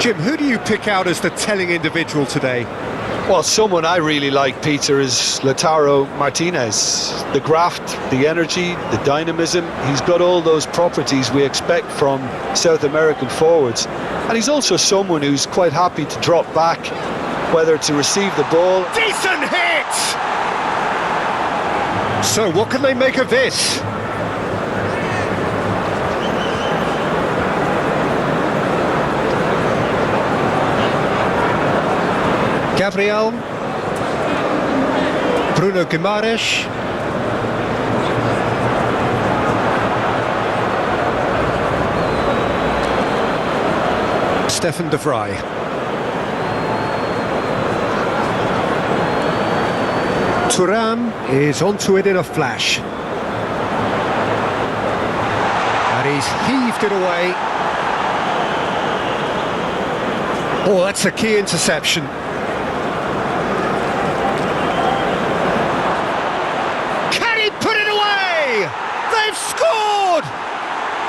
Jim, who do you pick out as the telling individual today? Well, someone I really like, Peter, is Lautaro Martinez. The graft, the energy, the dynamism, he's got all those properties we expect from South American forwards. And he's also someone who's quite happy to drop back, whether to receive the ball. Decent hit! So what can they make of this? Gabriel, Bruno Guimaraes, Stefan de Vrij. Thuram is onto it in a flash. And he's heaved it away. Oh, that's a key interception. They've scored!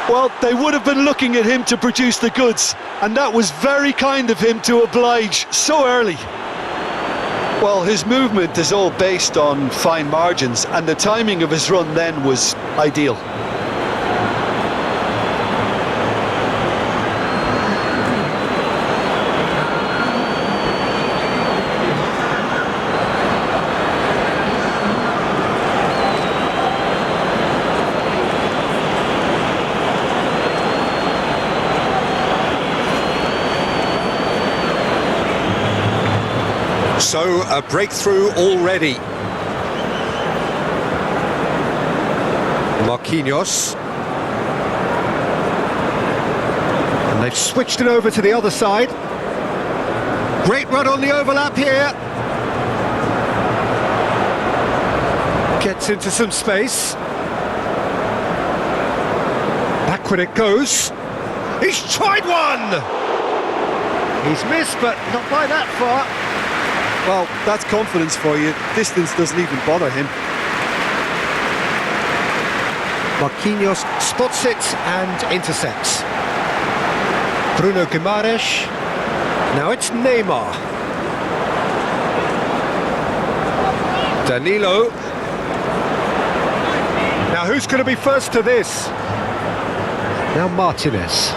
Well, they would have been looking at him to produce the goods, and that was very kind of him to oblige so early. Well, his movement is all based on fine margins, and the timing of his run then was ideal. So, a breakthrough already. Marquinhos. And they've switched it over to the other side. Great run on the overlap here. Gets into some space. Backward it goes. He's tried one! He's missed, but not by that far. Well, that's confidence for you. Distance doesn't even bother him. Marquinhos spots it and intercepts. Bruno Guimaraes. Now it's Neymar. Danilo. Now who's going to be first to this? Now Martinez.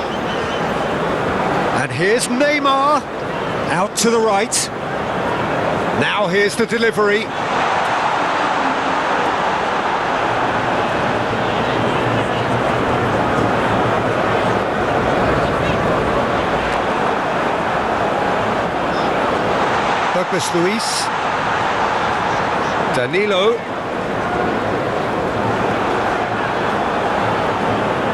And here's Neymar. Out to the right. Now here's the delivery. Douglas Luiz. Danilo.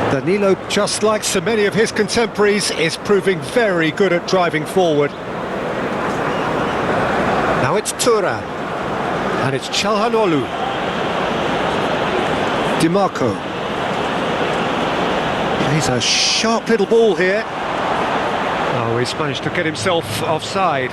Danilo, just like so many of his contemporaries, is proving very good at driving forward. Now it's Thuram, and it's Çalhanoğlu. DiMarco. He's a sharp little ball here. Oh, he's managed to get himself offside.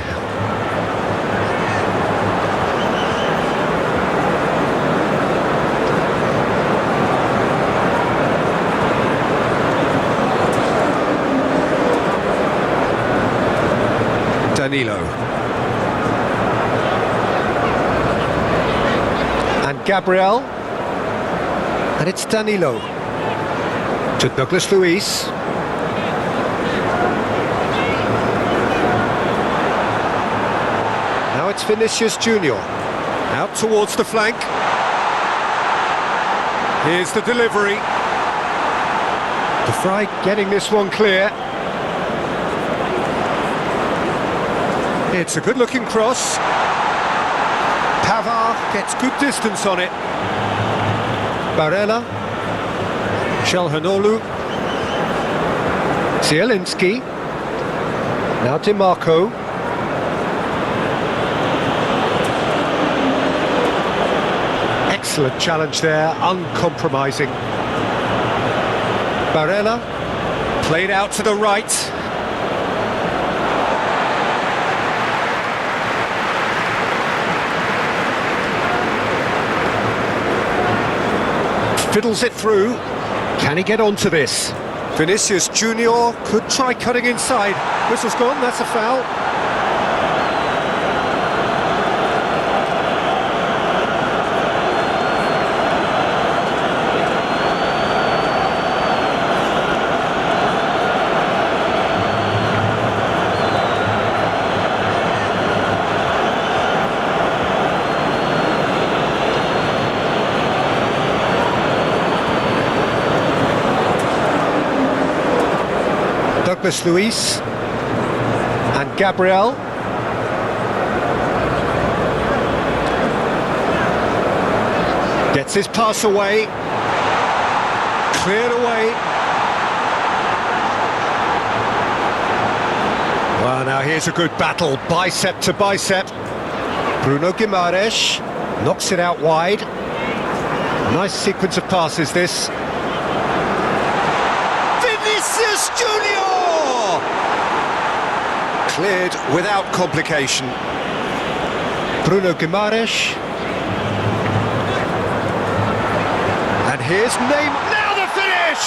Danilo. Gabriel, and it's Danilo to Douglas Luiz. Now it's Vinicius Junior, out towards the flank. Here's the delivery. De Vrij getting this one clear. It's a good-looking cross. Pavard gets good distance on it. Barella. Çalhanoğlu. Zielinski. Now DiMarco. Excellent challenge there, uncompromising. Barella. Played out to the right. Fiddles it through. Can he get onto this? Vinicius Junior could try cutting inside. Whistle's gone, that's a foul. Douglas Luiz and Gabriel. Gets his pass away. Cleared away. Well, now here's a good battle, bicep to bicep. Bruno Guimaraes knocks it out wide. Nice sequence of passes, this. Vinicius Junior! Cleared without complication. Bruno Guimaraes. And here's Neymar. Now the finish!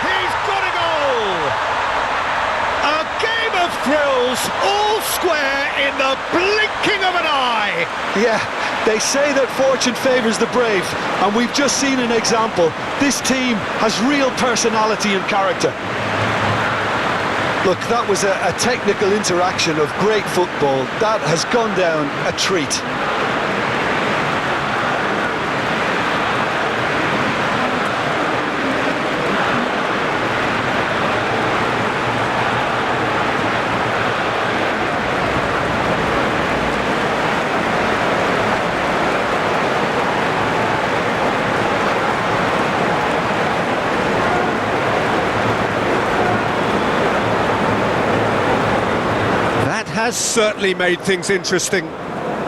He's got a goal! A game of thrills, all square in the blinking of an eye! Yeah, they say that fortune favours the brave, and we've just seen an example. This team has real personality and character. Look, that was a technical interaction of great football. That has gone down a treat. Has certainly made things interesting.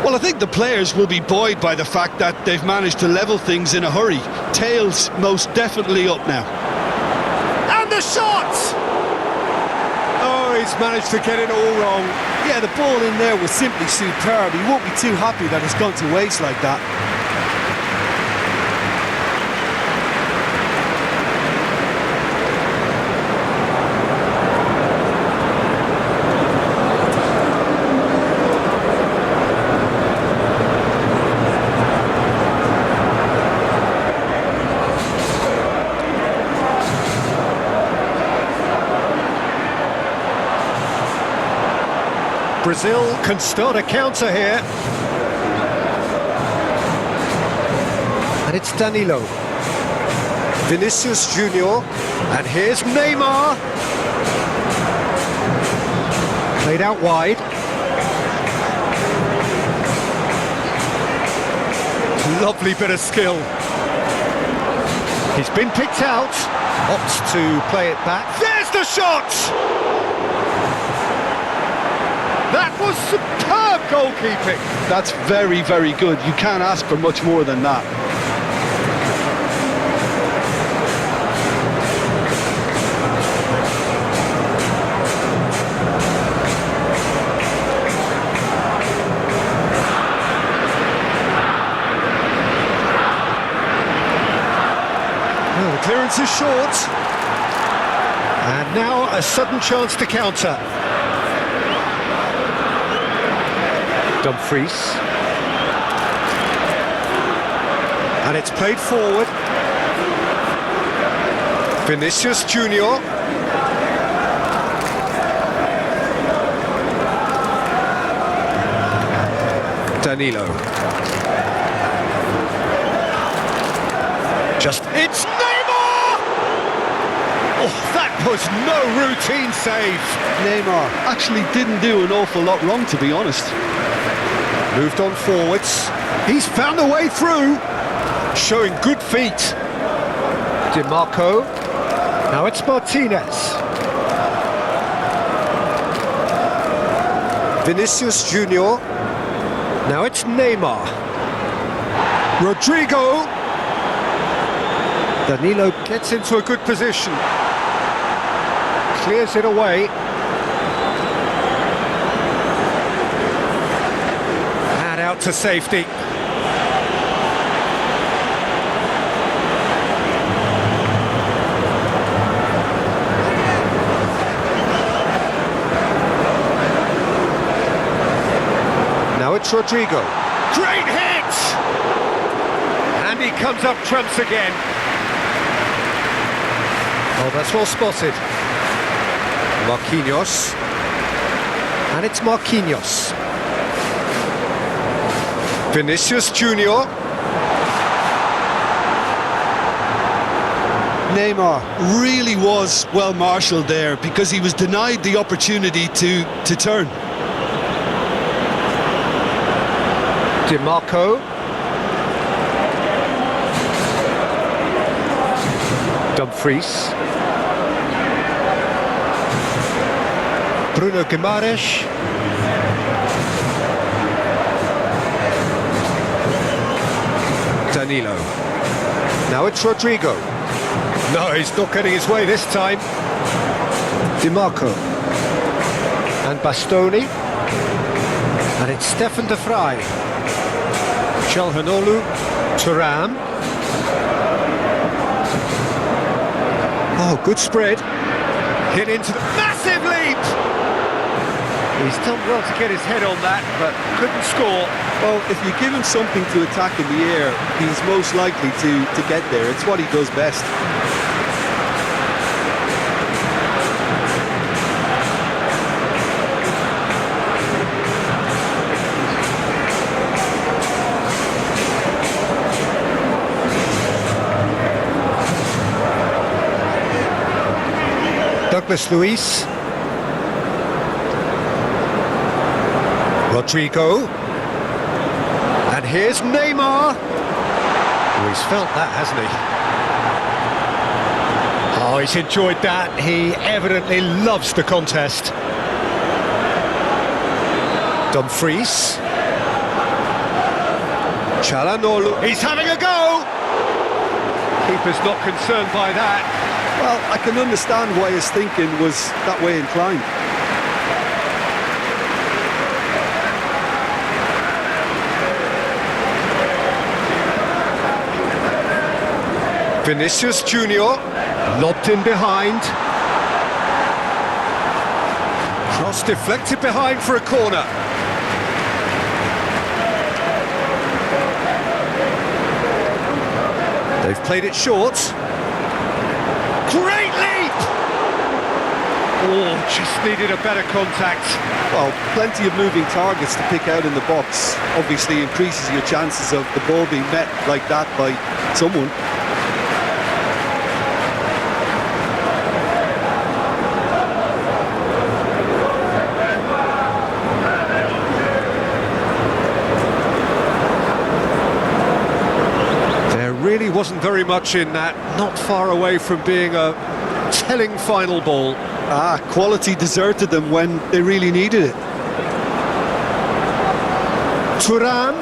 Well, I think the players will be buoyed by the fact that they've managed to level things in a hurry. Tails most definitely up now. And the shot! Oh, he's managed to get it all wrong. Yeah, the ball in there was simply superb. He won't be too happy that it's gone to waste like that. Brazil can start a counter here. And it's Danilo. Vinicius Junior. And here's Neymar. Played out wide. Lovely bit of skill. He's been picked out. Opts to play it back. There's the shot! That was superb goalkeeping. That's very, very good. You can't ask for much more than that. Well, the clearance is short. And now a sudden chance to counter. Dumfries. And it's played forward. Vinicius Junior. Danilo. It's Neymar! Oh, that was no routine save. Neymar actually didn't do an awful lot wrong, to be honest. Moved on forwards. He's found a way through. Showing good feet. DiMarco. Now it's Martinez. Vinicius Junior. Now it's Neymar. Rodrigo. Danilo gets into a good position. Clears it away. And out to safety. it's Rodrigo. Great hit! And he comes up trumps again. Oh, that's well spotted. Marquinhos. And it's Marquinhos. Vinicius Junior. Neymar really was well marshalled there because he was denied the opportunity to turn. DiMarco. Dumfries. Bruno Guimaraes. Danilo. Now it's Rodrigo. No, he's not getting his way this time. DiMarco. And Bastoni. And it's Stefan de Vrij. Çalhanoğlu. Thuram. Oh, good spread. Hit into the massive leap! He's done well to get his head on that, but couldn't score. Well, if you give him something to attack in the air, he's most likely to get there. It's what he does best. Douglas Luiz. Rodrigo. And here's Neymar. Oh, he's felt that, hasn't he? Oh, he's enjoyed that. He evidently loves the contest. Dumfries. Çalhanoğlu. He's having a go! Keeper's not concerned by that. Well, I can understand why his thinking was that way inclined. Vinicius Junior, lobbed in behind. Cross deflected behind for a corner. They've played it short. Great leap! Oh, just needed a better contact. Well, plenty of moving targets to pick out in the box. Obviously increases your chances of the ball being met like that by someone. Really wasn't very much in that, not far away from being a telling final ball. Quality deserted them when they really needed it. Thuram.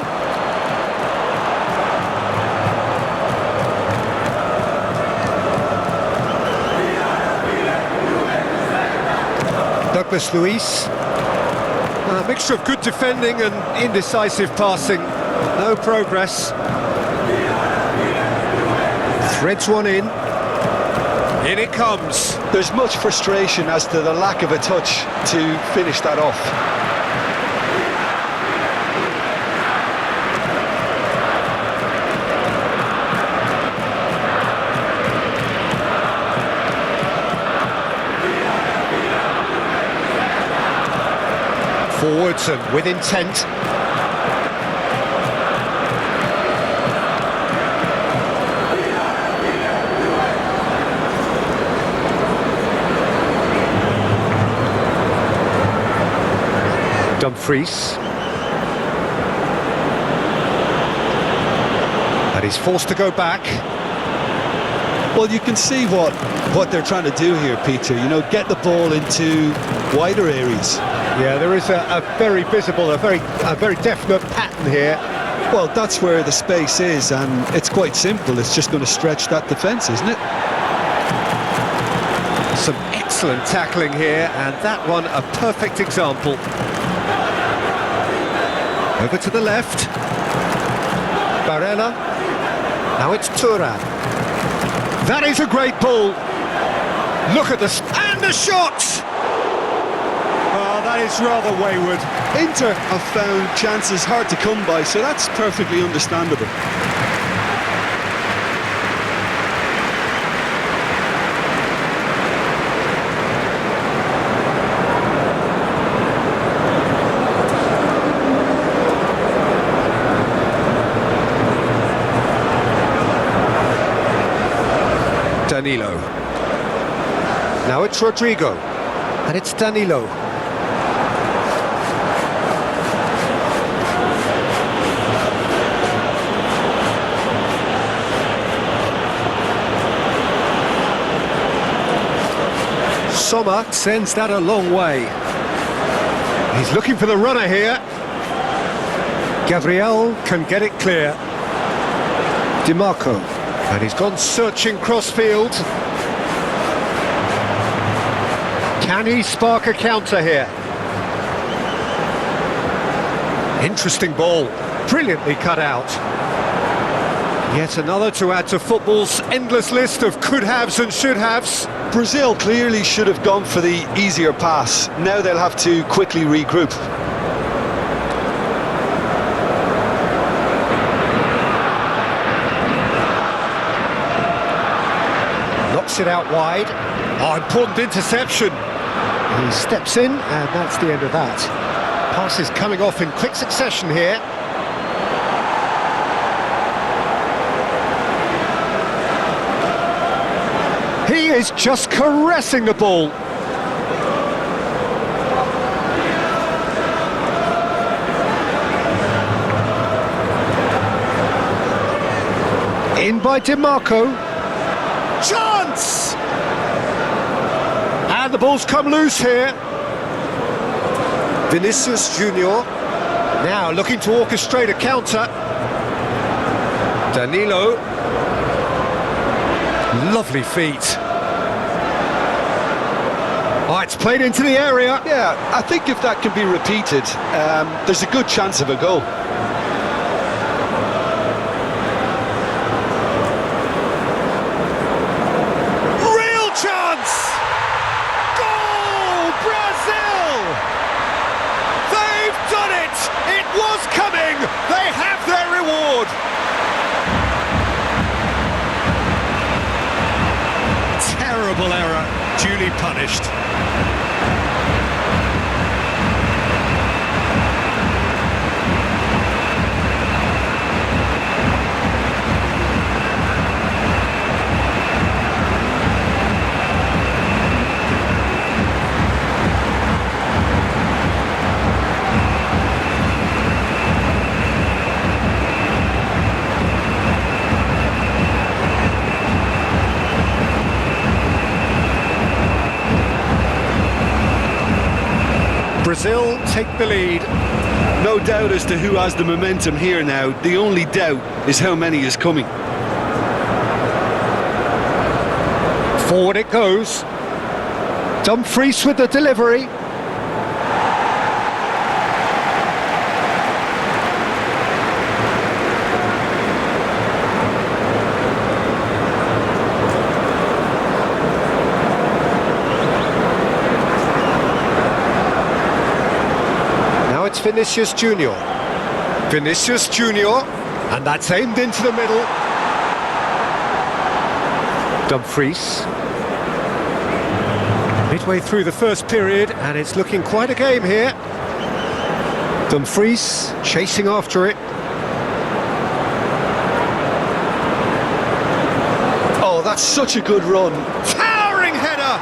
Douglas Luiz. A mixture of good defending and indecisive passing. No progress. Threads one in. In it comes. There's much frustration as to the lack of a touch to finish that off. Forwards and with intent. Dumfries. And he's forced to go back. Well, you can see what they're trying to do here, Peter. You know, get the ball into wider areas. Yeah, there is a very visible, a very definite pattern here. Well, that's where the space is, and it's quite simple. It's just going to stretch that defence, isn't it? Some excellent tackling here, and that one a perfect example. Over to the left. Barella. Now it's Thuram. That is a great ball. Look at this. And the shot! Oh, that That is rather wayward. Inter have found chances hard to come by, so that's perfectly understandable. Danilo. Now it's Rodrigo. And it's Danilo. Sommer sends that a long way. He's looking for the runner here. Gabriel can get it clear. DiMarco. And he's gone searching crossfield. Can he spark a counter here? Interesting ball. Brilliantly cut out. Yet another to add to football's endless list of could-haves and should-haves. Brazil clearly should have gone for the easier pass. Now they'll have to quickly regroup. Knocks it out wide. Oh, important interception. He steps in, and that's the end of that. Passes coming off in quick succession here. He is just caressing the ball. In by DiMarco. Chance! And the ball's come loose here. Vinicius Junior now looking to orchestrate a counter. Danilo. Lovely feet. Oh, it's played into the area. Yeah, I think if that can be repeated, there's a good chance of a goal. Real chance! Goal! Brazil! They've done it! It was coming! They have their reward! Terrible error, duly punished. Brazil take the lead. No doubt as to who has the momentum here now. The only doubt is how many is coming. Forward it goes. Dumfries with the delivery. It's Vinicius Junior. Vinicius Junior, and that's aimed into the middle. Dumfries. Midway through the first period, and it's looking quite a game here. Dumfries chasing after it. Oh, that's such a good run. Towering header!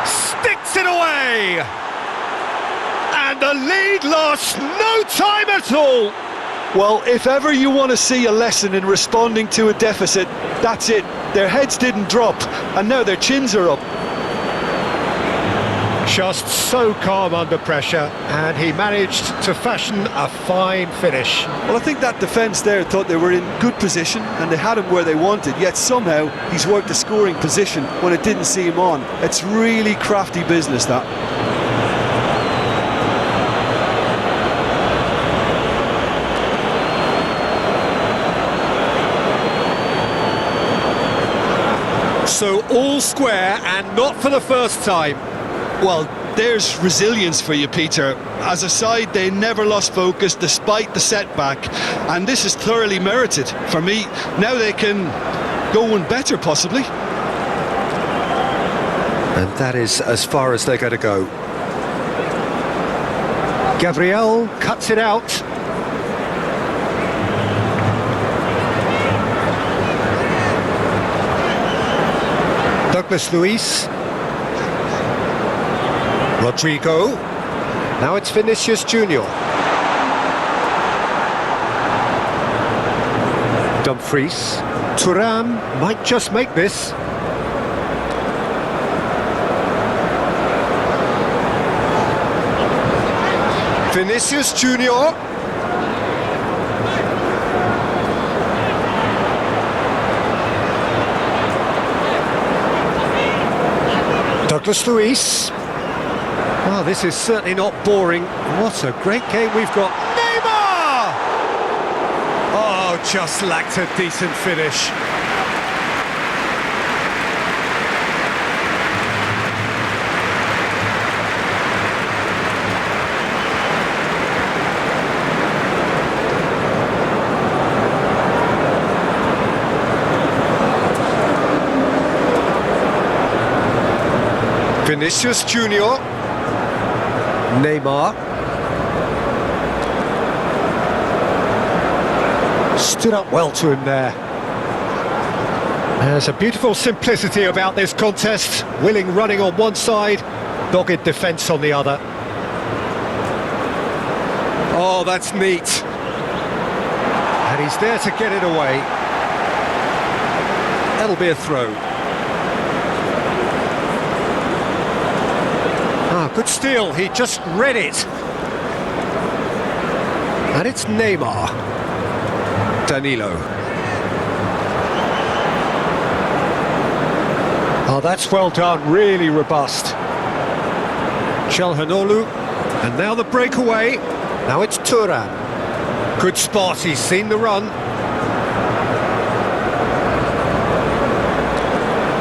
Sticks it away! And the lead lost no time at all. Well, if ever you want to see a lesson in responding to a deficit, that's it. Their heads didn't drop, and now their chins are up. Just so calm under pressure, and he managed to fashion a fine finish. Well, I think that defence there thought they were in good position and they had him where they wanted, yet somehow he's worked a scoring position when it didn't see him on. It's really crafty business, that. So all square, and not for the first time. Well, there's resilience for you, Peter. As a side, they never lost focus despite the setback, and this is thoroughly merited for me. Now they can go one better, possibly. And that is as far as they're going to go. Gabriel cuts it out. Douglas Luiz. Rodrigo. Now it's Vinicius Junior. Dumfries. Thuram might just make this. Vinicius Junior. Douglas Luiz. Oh, this is certainly not boring. What a great game we've got. Neymar! Oh, just lacked a decent finish. Vinicius Junior. Neymar. Stood up well to him there. There's a beautiful simplicity about this contest. Willing running on one side, dogged defence on the other. Oh, that's neat. And he's there to get it away. That'll be a throw. Ah, good steal, he just read it. And it's Neymar. Danilo. Oh, that's well done, really robust. Çalhanoğlu, and now the breakaway. Now it's Thuram. Good spot, he's seen the run.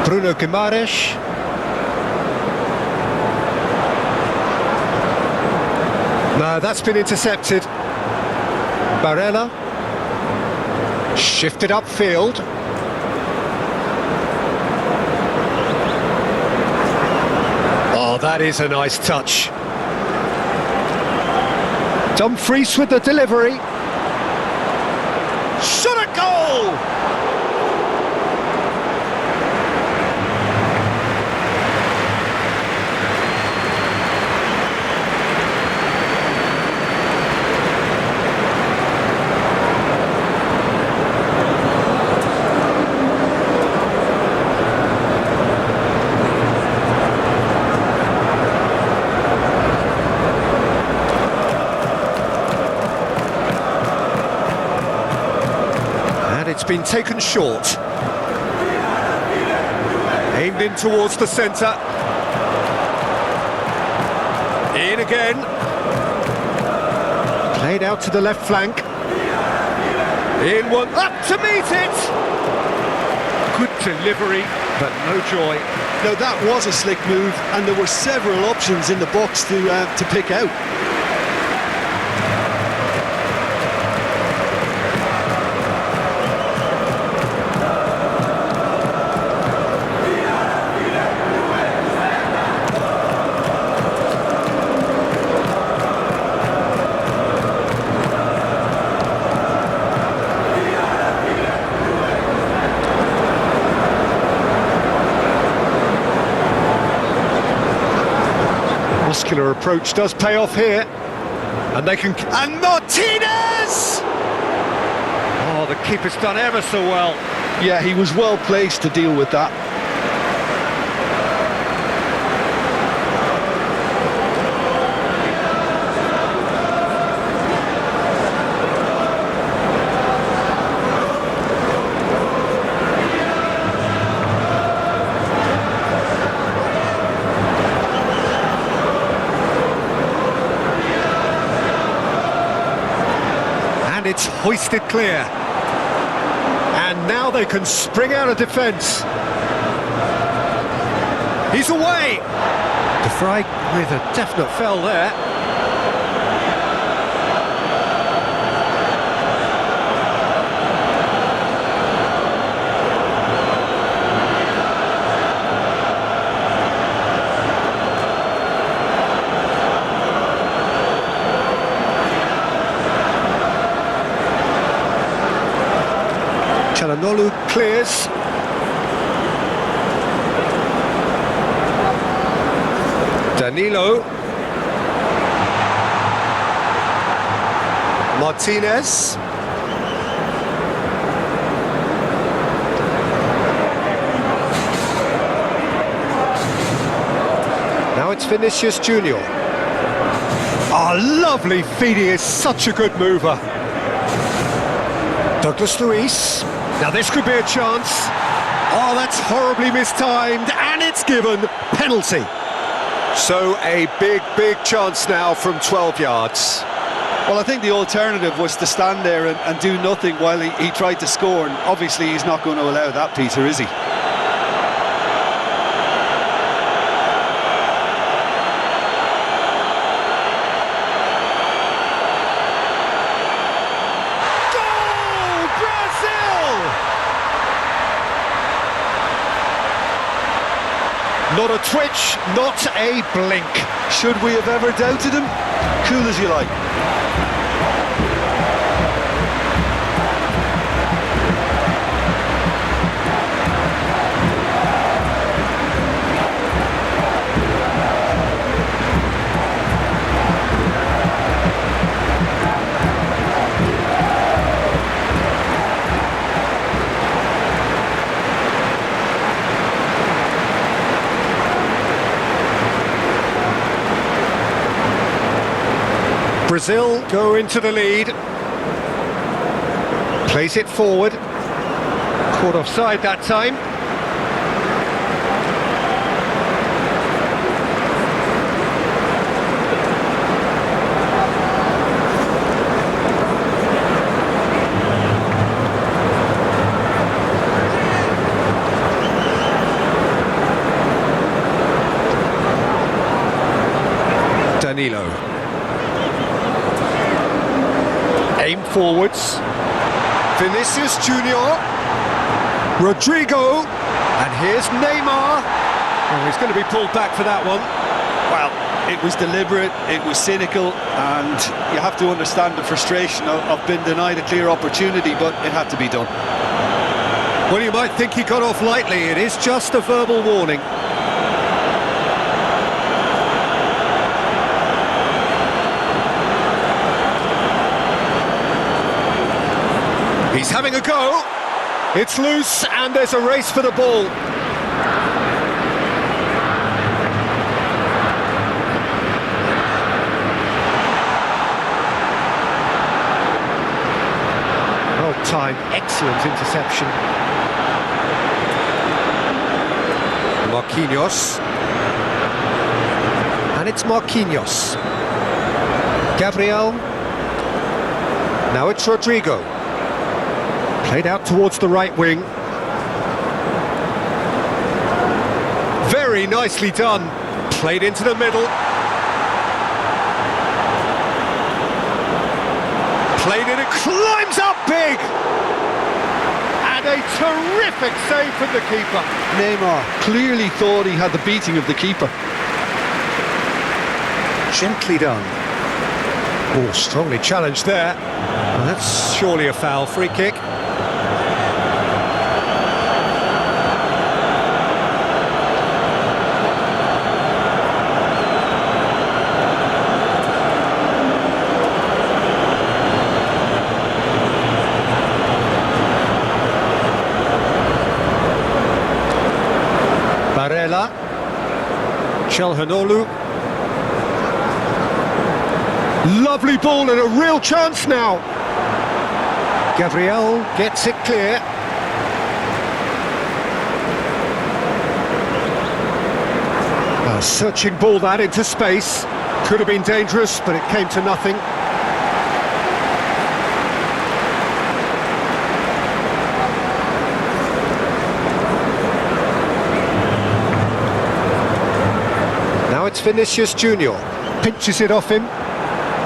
Bruno Guimaraes. No, that's been intercepted. Barella. Shifted upfield. Oh, that is a nice touch. Dumfries with the delivery. Shot a goal! It's been taken short. Aimed in towards the centre. In again. Played out to the left flank. In one, up to meet it! Good delivery, but no joy. Now that was a slick move, and there were several options in the box to pick out. Muscular approach does pay off here, and they can. And Martinez! Oh, the keeper's done ever so well. Yeah, he was well placed to deal with that. It's hoisted clear, and now they can spring out of defence. He's away. Frey with a definite fell there. Çalhanoğlu clears. Danilo. Martinez. Now it's Vinicius Junior. Oh, lovely feed, he is such a good mover. Douglas Luiz. Now this could be a chance. Oh, that's horribly mistimed, and it's given. Penalty. So a big chance now from 12 yards. Well, I think the alternative was to stand there and do nothing while he tried to score, and obviously he's not going to allow that, Peter, is he? Not a twitch, not a blink. Should we have ever doubted him? Cool as you like. Brazil go into the lead. Plays it forward. Caught offside that time. Danilo. Aim forwards. Vinicius Junior. Rodrigo. And here's Neymar. Oh, he's going to be pulled back for that one. Well, it was deliberate, it was cynical, and you have to understand the frustration of being denied a clear opportunity, but it had to be done. Well, you might think he got off lightly. It is just a verbal warning. He's having a go. It's loose and there's a race for the ball. Well timed, excellent interception. Marquinhos. And it's Marquinhos. Gabriel. Now it's Rodrigo. Played out towards the right wing. Very nicely done. Played into the middle. Played in, it climbs up big! And a terrific save from the keeper. Neymar clearly thought he had the beating of the keeper. Gently done. Oh, strongly challenged there. Well, that's surely a foul. Free kick. Barella, Çalhanoğlu. Lovely ball and a real chance now. Gabriel gets it clear. A searching ball that into space. Could have been dangerous, but it came to nothing. Now it's Vinicius Junior. Pinches it off him.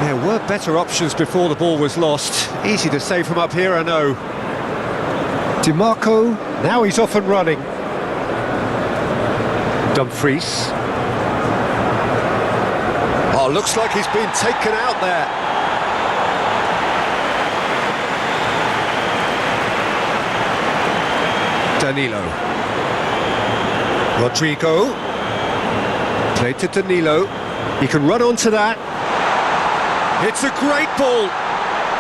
There were better options before the ball was lost. Easy to save from up here, I know. DiMarco, now he's off and running. Dumfries. Oh, looks like he's been taken out there. Danilo. Rodrigo. Played to Danilo. He can run onto that. It's a great ball.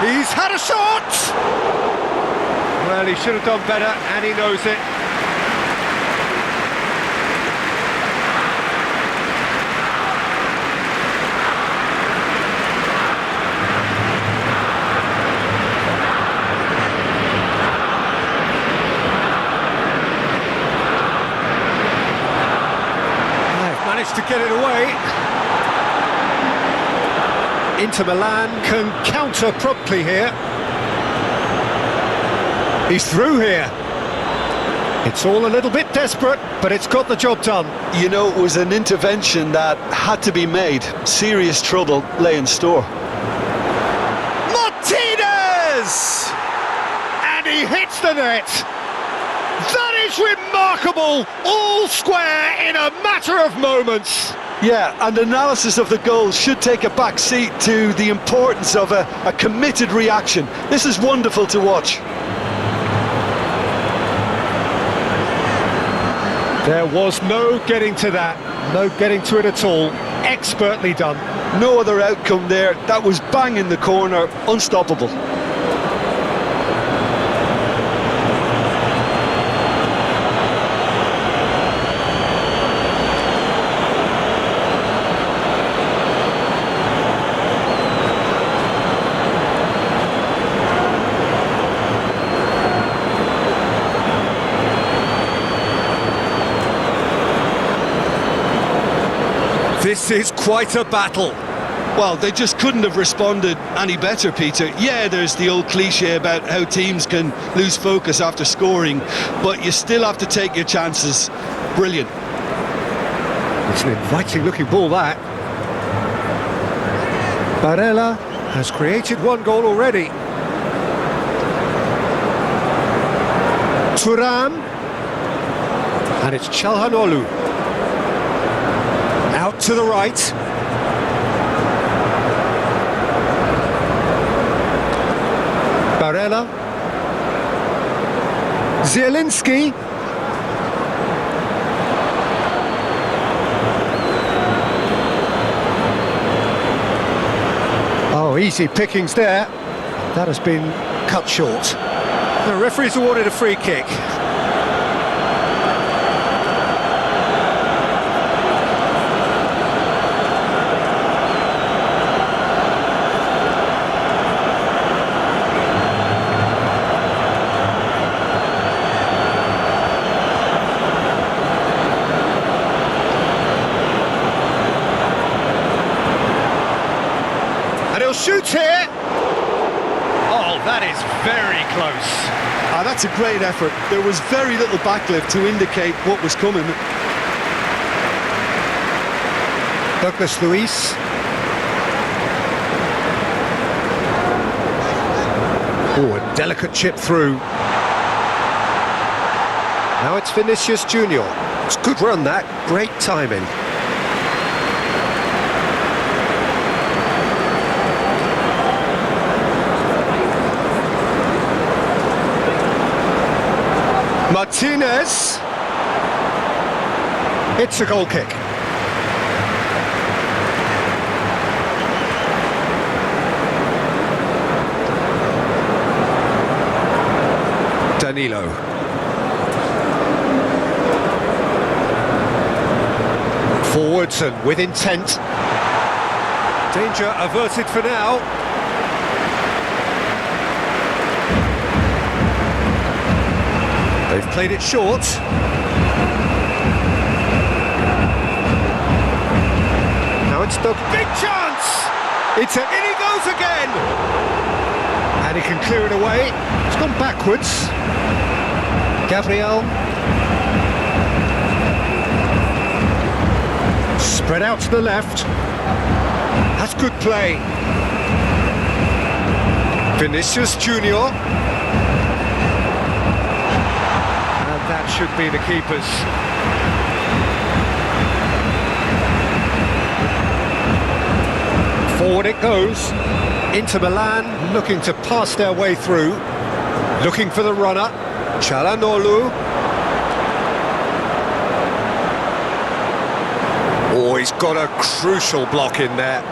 He's had a shot! Well, he should have done better, and he knows it. They've managed to get it away. Inter Milan can counter promptly here. He's through here. It's all a little bit desperate, but it's got the job done. You know, it was an intervention that had to be made. Serious trouble lay in store. Martinez! And he hits the net. That is remarkable. All square in a matter of moments. Yeah, and analysis of the goal should take a back seat to the importance of a committed reaction. This is wonderful to watch. There was no getting to that, no getting to it at all. Expertly done. No other outcome there. That was bang in the corner, unstoppable. This is quite a battle. Well, they just couldn't have responded any better, Peter. Yeah, there's the old cliche about how teams can lose focus after scoring, but you still have to take your chances. Brilliant. It's an inviting looking ball, that. Barella has created one goal already. Thuram. And it's Çalhanoğlu. Out to the right. Barella. Zielinski. Oh, easy pickings there. That has been cut short. The referee's awarded a free kick. Shoot here. Oh, that is very close. That's a great effort. There was very little backlift to indicate what was coming. Douglas Luiz. Oh, a delicate chip through. Now it's Vinicius Junior. It's a good run, that. Great timing. Martinez. It's a goal kick. Danilo. Forwards and with intent. Danger averted for now. They've played it short. Now it's the big chance! In he goes again! And he can clear it away. It's gone backwards. Gabriel. Spread out to the left. That's good play. Vinicius Junior. And that should be the keepers. Forward it goes. Inter Milan looking to pass their way through. Looking for the runner. Çalhanoğlu. Oh, he's got a crucial block in there.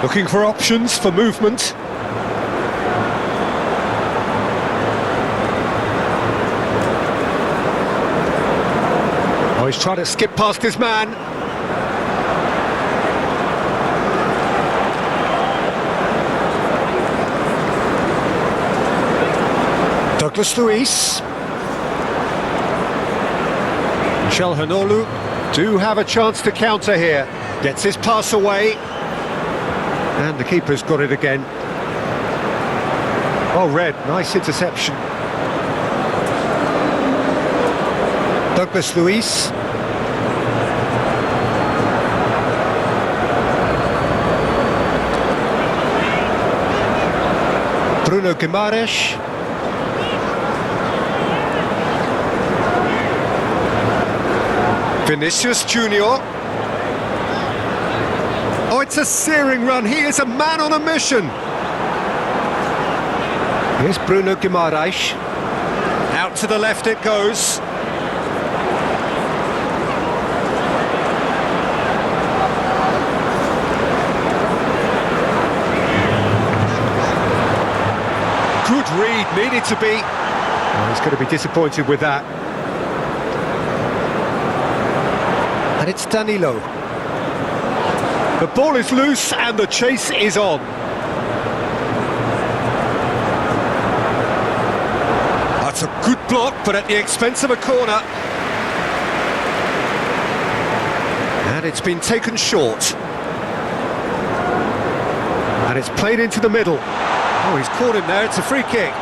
Looking for options for movement. Oh, he's trying to skip past his man. Douglas Luiz. Çalhanoğlu do have a chance to counter here. Gets his pass away. And the keeper's got it again. Oh, Red, nice interception. Douglas Luiz. Bruno Guimaraes. Vinicius Junior. Oh, it's a searing run. He is a man on a mission. Here's Bruno Guimaraes. Out to the left it goes. Good read, needed to be. Oh, he's going to be disappointed with that. And it's Danilo. The ball is loose and the chase is on. That's a good block, but at the expense of a corner. And it's been taken short. And it's played into the middle. Oh, he's caught him there, it's a free kick.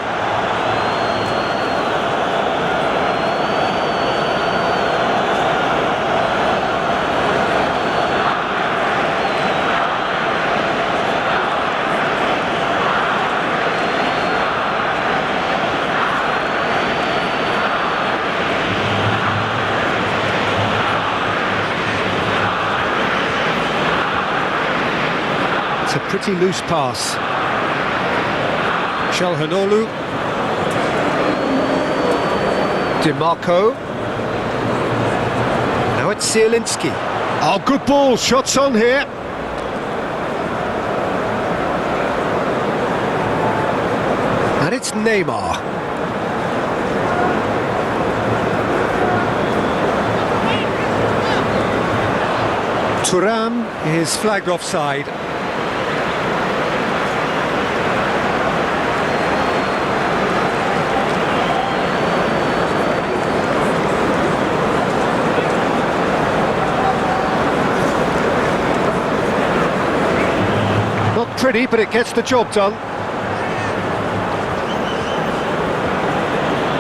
It's a pretty loose pass. Çalhanoğlu. DiMarco. Now it's Zielinski. Oh, good ball, shots on here. And it's Neymar. Thuram is flagged offside. Pretty, but it gets the job done.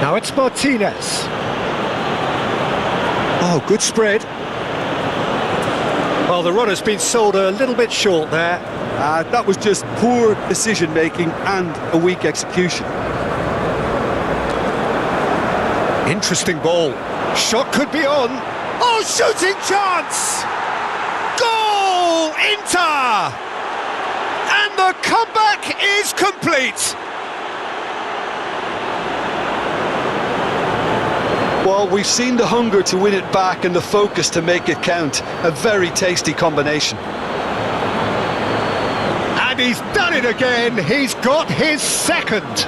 Now it's Martinez. Oh, good spread. Well, the runner's been sold a little bit short there. That was just poor decision-making and a weak execution. Interesting ball. Shot could be on. Oh, shooting chance! Goal! Inter! And the comeback is complete. Well, we've seen the hunger to win it back and the focus to make it count. A very tasty combination. And he's done it again. He's got his second.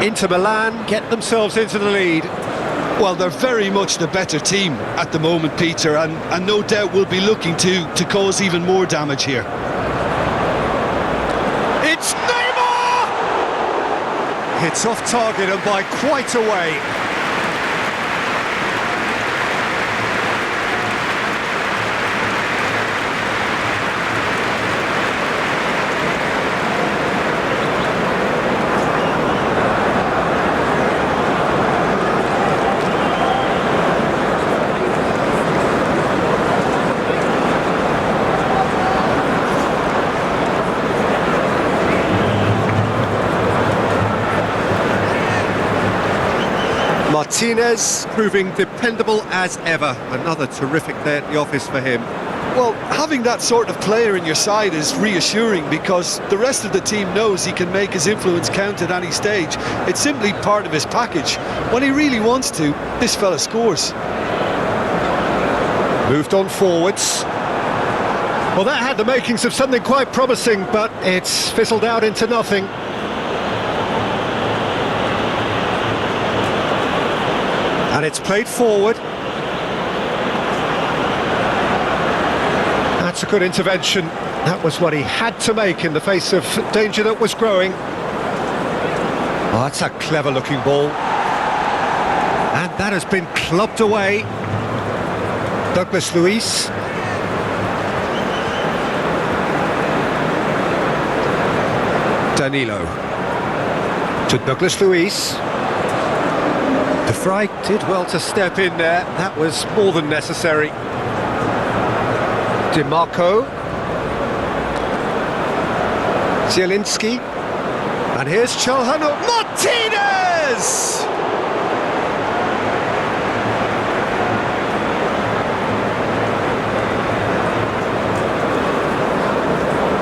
Inter Milan get themselves into the lead. Well, they're very much the better team at the moment, Peter, and no doubt will be looking to cause even more damage here. It's Neymar! It's off target and by quite a way. Martinez proving dependable as ever. Another terrific day at the office for him. Well, having that sort of player in your side is reassuring because the rest of the team knows he can make his influence count at any stage. It's simply part of his package. When he really wants to, this fella scores. Moved on forwards. Well, that had the makings of something quite promising, but it's fizzled out into nothing. And it's played forward. That's a good intervention. That was what he had to make in the face of danger that was growing. Oh, that's a clever looking ball. And that has been clubbed away. Douglas Luiz. Danilo. To Douglas Luiz. De Vrij did well to step in there. That was more than necessary. Di Marco. Zielinski. And here's Chalhano. Martinez!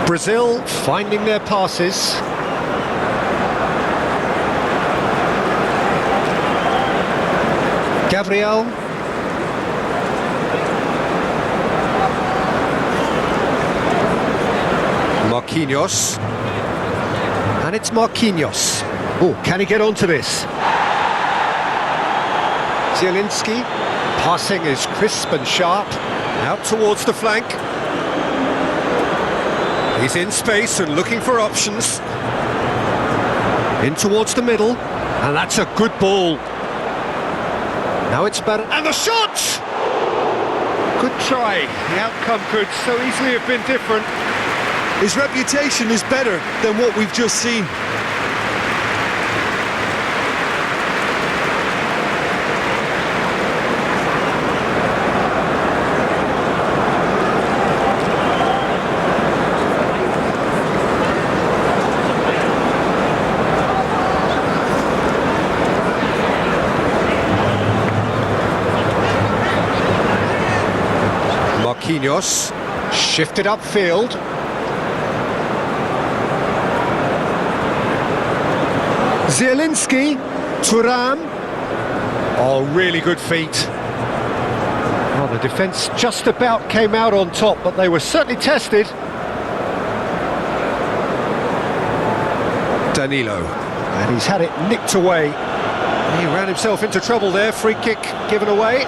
Brazil finding their passes. Gabriel. Marquinhos. And it's Marquinhos. Oh, can he get onto this? Zielinski. Passing is crisp and sharp. Out towards the flank. He's in space and looking for options. In towards the middle. And that's a good ball. Now it's better. And the shot! Good try. The outcome could so easily have been different. His reputation is better than what we've just seen. Marquinhos shifted upfield. Zielinski, Thuram. Oh, really good feet. Well, the defence just about came out on top, but they were certainly tested. Danilo, and he's had it nicked away. He ran himself into trouble there. Free kick given away.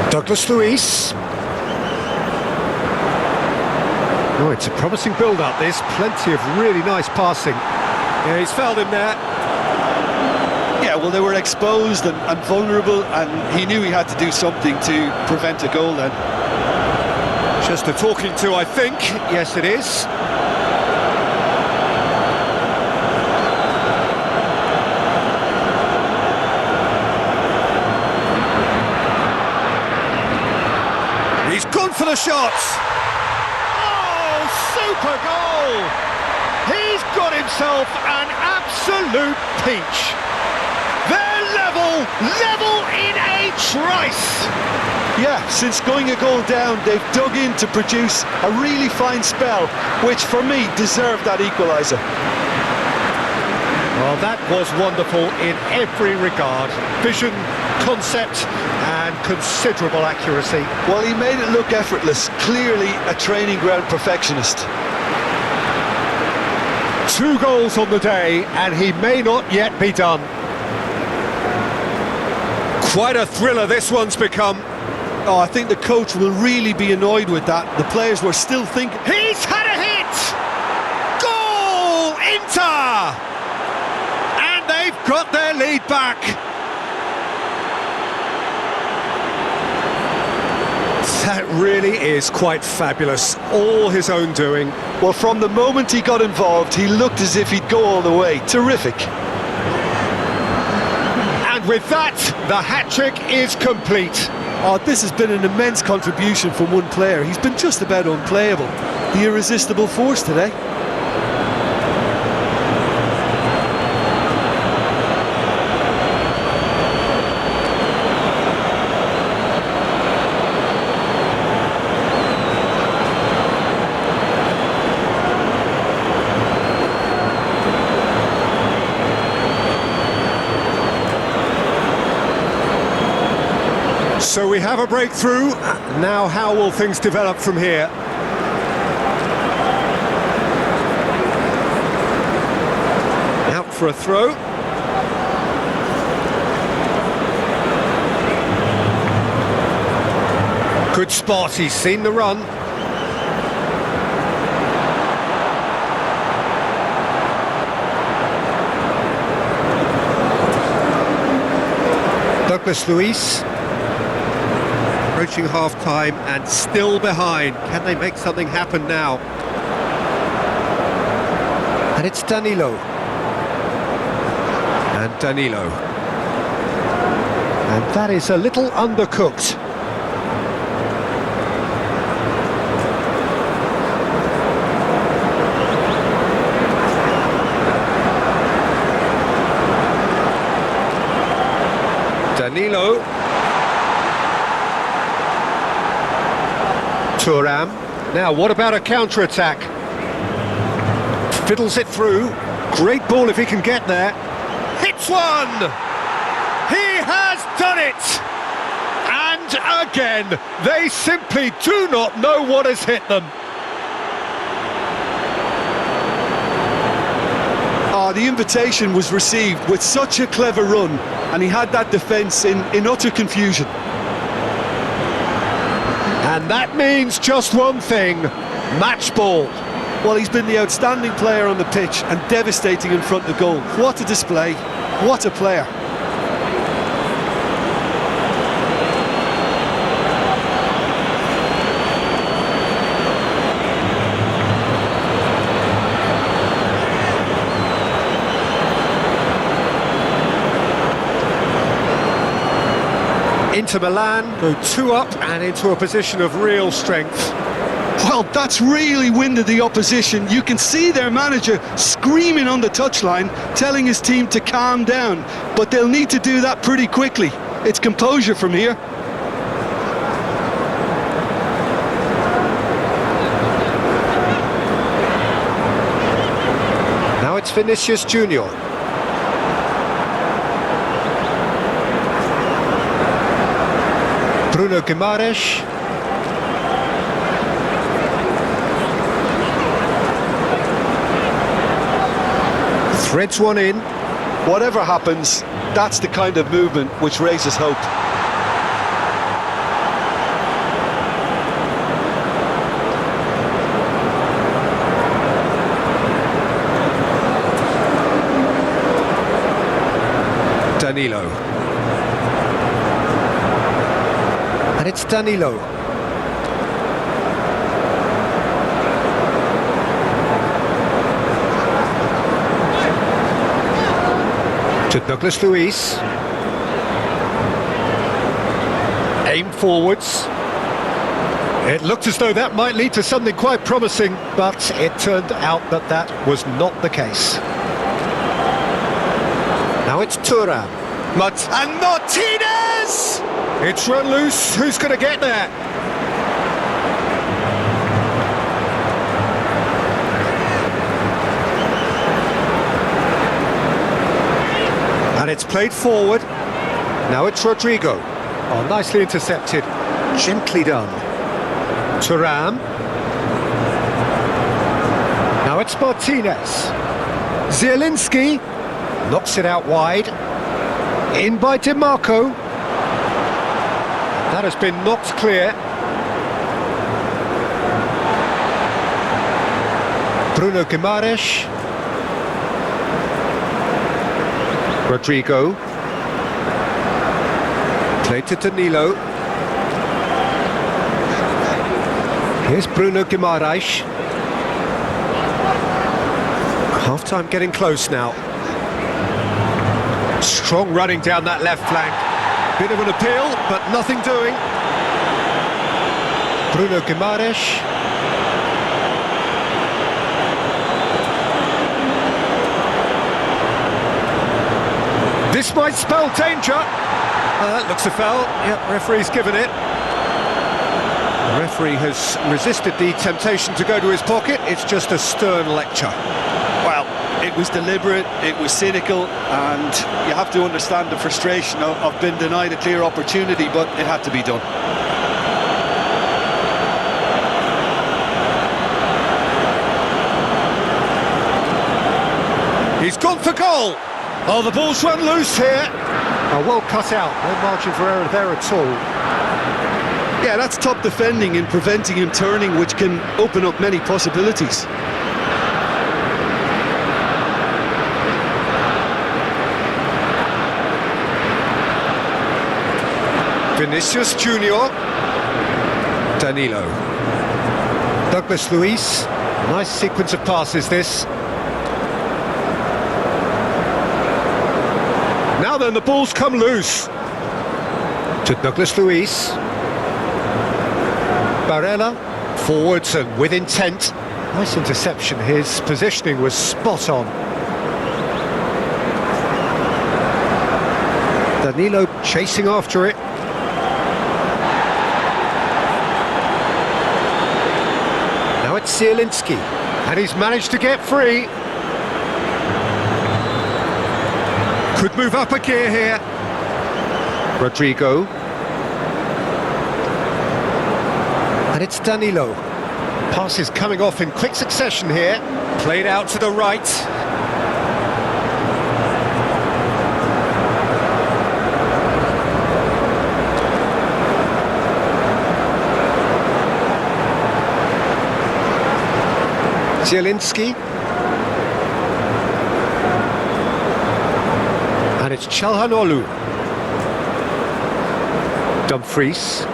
Douglas Luiz. Oh, it's a promising build-up, this. Plenty of really nice passing. Yeah, he's fouled him there. Yeah, well, they were exposed and vulnerable, and he knew he had to do something to prevent a goal then. Just a talking to, I think. Yes, it is. He's gone for the shots. Oh, super goal! He's got himself an absolute peach. They're level in a trice. Yeah, since going a goal down, they've dug in to produce a really fine spell, which for me deserved that equaliser. Well, that was wonderful in every regard. Vision, concept and considerable accuracy. Well, he made it look effortless. Clearly a training ground perfectionist. 2 goals on the day, and he may not yet be done. Quite a thriller this one's become. Oh, I think the coach will really be annoyed with that. The players were still thinking... He's had a hit! Goal! Inter! And they've got their lead back. That really is quite fabulous. All his own doing. Well, from the moment he got involved, he looked as if he'd go all the way. Terrific. And with that, the hat-trick is complete. Oh, this has been an immense contribution from one player. He's been just about unplayable. The irresistible force today. So we have a breakthrough. Now how will things develop from here? Out for a throw. Good spot, he's seen the run. Douglas Luiz. Approaching half-time and still behind. Can they make something happen now? And it's Danilo. And Danilo. And that is a little undercooked. Danilo. Thuram. Now, what about a counter-attack? Fiddles it through. Great ball if he can get there. Hits one! He has done it! And again, they simply do not know what has hit them. The invitation was received with such a clever run, and he had that defence in utter confusion. And that means just one thing, match ball. Well, he's been the outstanding player on the pitch and devastating in front of goal. What a display, what a player. Inter Milan go 2 up and into a position of real strength. Well, that's really winded the opposition. You can see their manager screaming on the touchline, telling his team to calm down. But they'll need to do that pretty quickly. It's composure from here. Now it's Vinicius Junior. Bruno Guimaraes. Threads one in. Whatever happens, that's the kind of movement which raises hope. Danilo. And it's Danilo. To Douglas Luiz. Aim forwards. It looked as though that might lead to something quite promising, but it turned out that that was not the case. Now it's Thuram. And Martinez! It's run loose. Who's going to get there? And it's played forward. Now it's Rodrigo. Oh, nicely intercepted. Gently done. Thuram. Now it's Martinez. Zielinski knocks it out wide. In by DiMarco. That has been knocked clear. Bruno Guimaraes. Rodrigo. Played to Danilo. Here's Bruno Guimaraes. Half-time getting close now. Strong running down that left flank. Bit of an appeal, but nothing doing. Bruno Guimaraes. This might spell danger. Looks a foul. Yep, referee's given it. The referee has resisted the temptation to go to his pocket. It's just a stern lecture. Well, it was deliberate, it was cynical, and you have to understand the frustration of being denied a clear opportunity, but it had to be done. He's gone for goal. Oh, the ball's run loose here. Oh, well cut out. No margin for error there at all. Yeah, that's top defending and preventing him turning, which can open up many possibilities. Vinicius Junior. Danilo. Douglas Luiz. Nice sequence of passes this. Now then, the ball's come loose. To Douglas Luiz. Barella. Forwards and with intent. Nice interception. His positioning was spot on. Danilo chasing after it. Now it's Zielinski, and he's managed to get free. Could move up a gear here. Rodrigo. And it's Danilo. Passes coming off in quick succession here. Played out to the right. Zielinski. And it's Çalhanoğlu. Dumfries.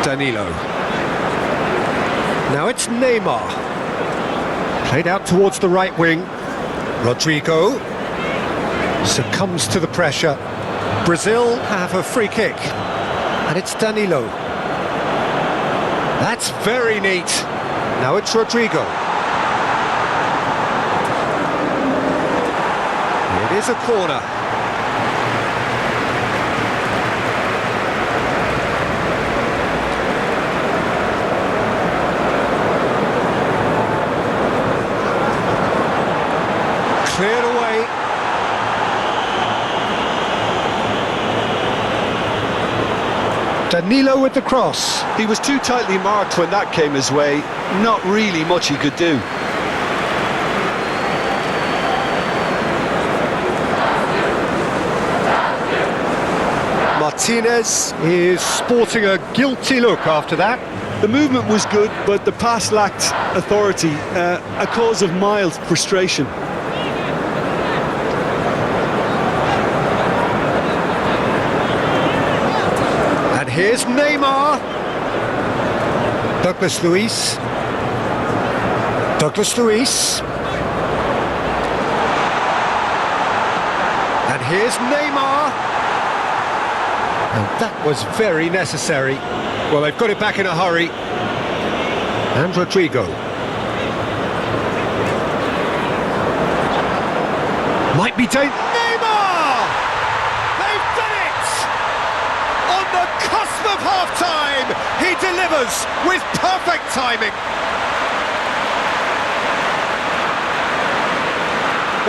Danilo. Now it's Neymar. Played out towards the right wing. Rodrigo succumbs to the pressure. Brazil have a free kick. And it's Danilo. That's very neat. Now it's Rodrigo. It is a corner. Cleared away. Danilo with the cross. He was too tightly marked when that came his way. Not really much he could do. Martinez is sporting a guilty look after that. The movement was good, but the pass lacked authority, a cause of mild frustration. And here's Neymar. Douglas Luiz. Douglas Luiz. And here's Neymar. And that was very necessary. Well, they've got it back in a hurry. And Rodrigo. Might be Neymar! They've done it! On the cusp of half-time, he delivers with perfect timing.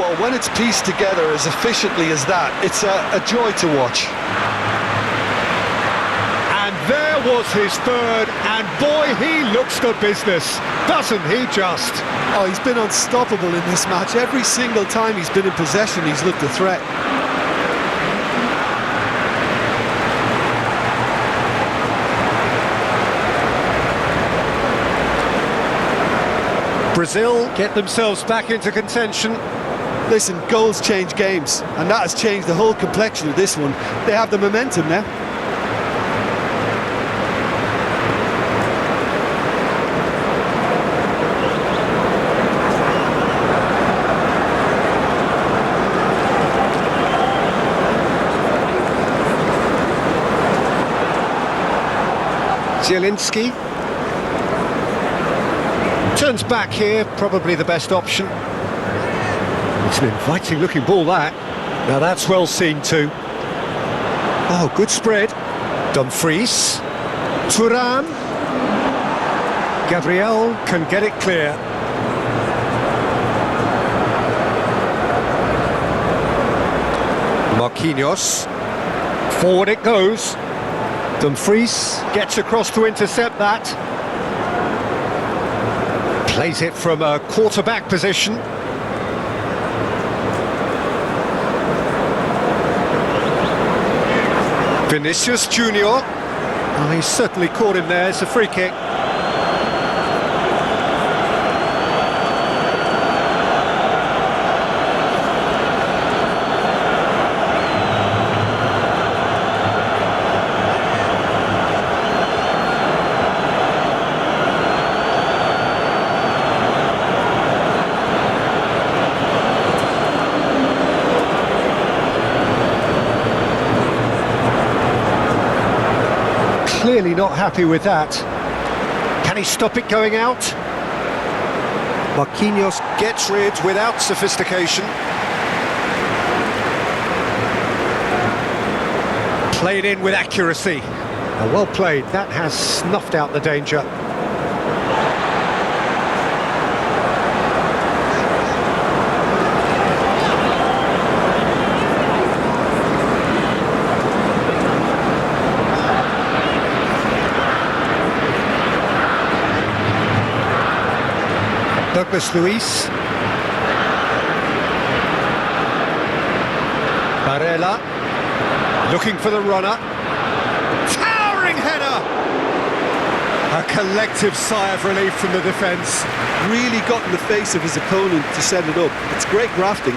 football, when it's pieced together as efficiently as that, it's a joy to watch. And there was his third, and boy, he looks the business, doesn't he just? Oh, he's been unstoppable in this match. Every single time he's been in possession, he's looked a threat. Brazil get themselves back into contention. Listen, goals change games, and that has changed the whole complexion of this one. They have the momentum now. Zielinski turns back here, probably the best option. It's an inviting looking ball, that. Now that's well seen too. Oh, good spread. Dumfries. Thuram. Gabriel can get it clear. Marquinhos. Forward it goes. Dumfries gets across to intercept that. Plays it from a quarterback position. Vinicius Junior. Oh, he's certainly caught him there. It's a free kick. Clearly not happy with that. Can he stop it going out? Marquinhos gets rid without sophistication. Played in with accuracy. Well played. That has snuffed out the danger. Douglas Luiz. Barella looking for the runner. Towering header! A collective sigh of relief from the defence. Really got in the face of his opponent to set it up. It's great grafting.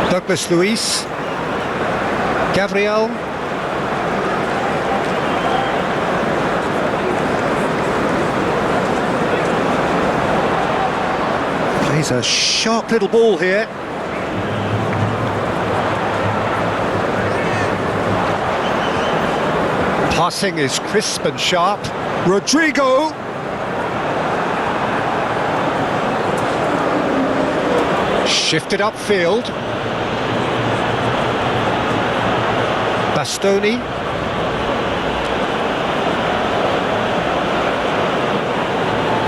Douglas Luiz. Gabriel. Plays a sharp little ball here. Passing is crisp and sharp. Rodrigo. Shifted upfield. Bastoni.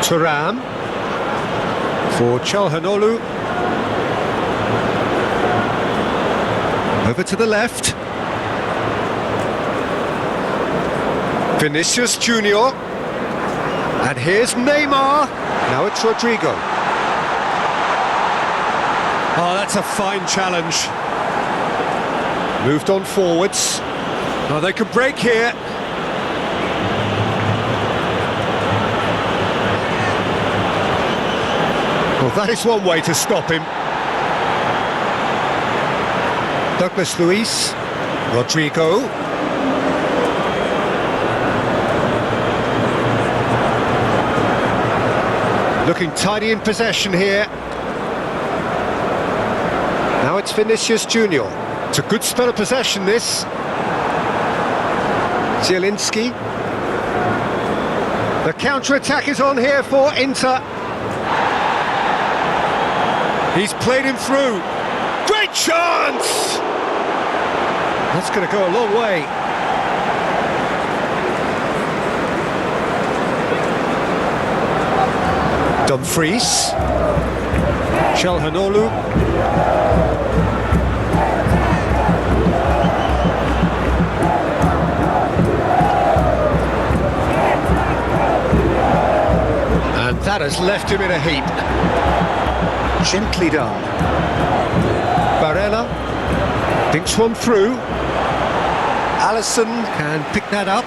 Thuram for Çalhanoğlu. Over to the left. Vinicius Junior. And here's Neymar. Now it's Rodrigo. Oh, that's a fine challenge. Moved on forwards. Oh, they can break here. Well, that is one way to stop him. Douglas Luiz. Rodrigo. Looking tidy in possession here. Now it's Vinicius Junior. It's a good spell of possession, this. Zielinski. The counter-attack is on here for Inter. He's played him through. Great chance! That's going to go a long way. Dumfries. Çalhanoğlu. And that has left him in a heap. Gently done. Barella thinks one through. Alisson can pick that up.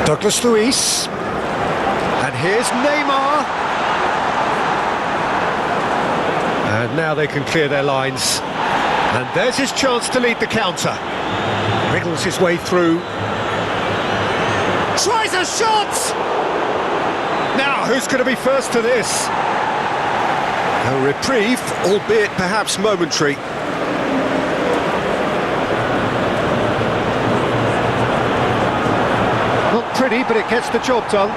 Douglas Luiz. And here's Neymar. And now they can clear their lines. And there's his chance to lead the counter. Wriggles his way through. Tries a shot! Now, who's going to be first to this? A reprieve, albeit perhaps momentary. Not pretty, but it gets the job done.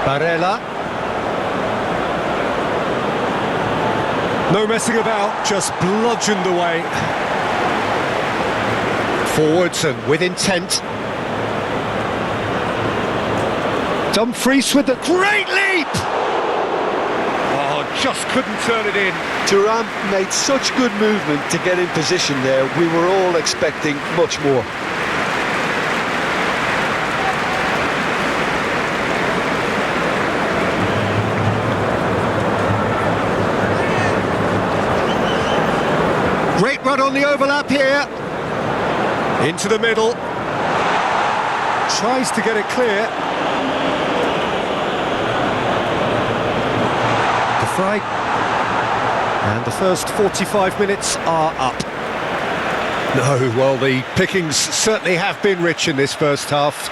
Barella. No messing about, just bludgeoned away. Forwards and with intent. Dumfries with the great leap! Oh, just couldn't turn it in. Thuram made such good movement to get in position there. We were all expecting much more. Great run on the overlap here. Into the middle. Tries to get it clear. De Vrij. And the first 45 minutes are up. No, well, the pickings certainly have been rich in this first half.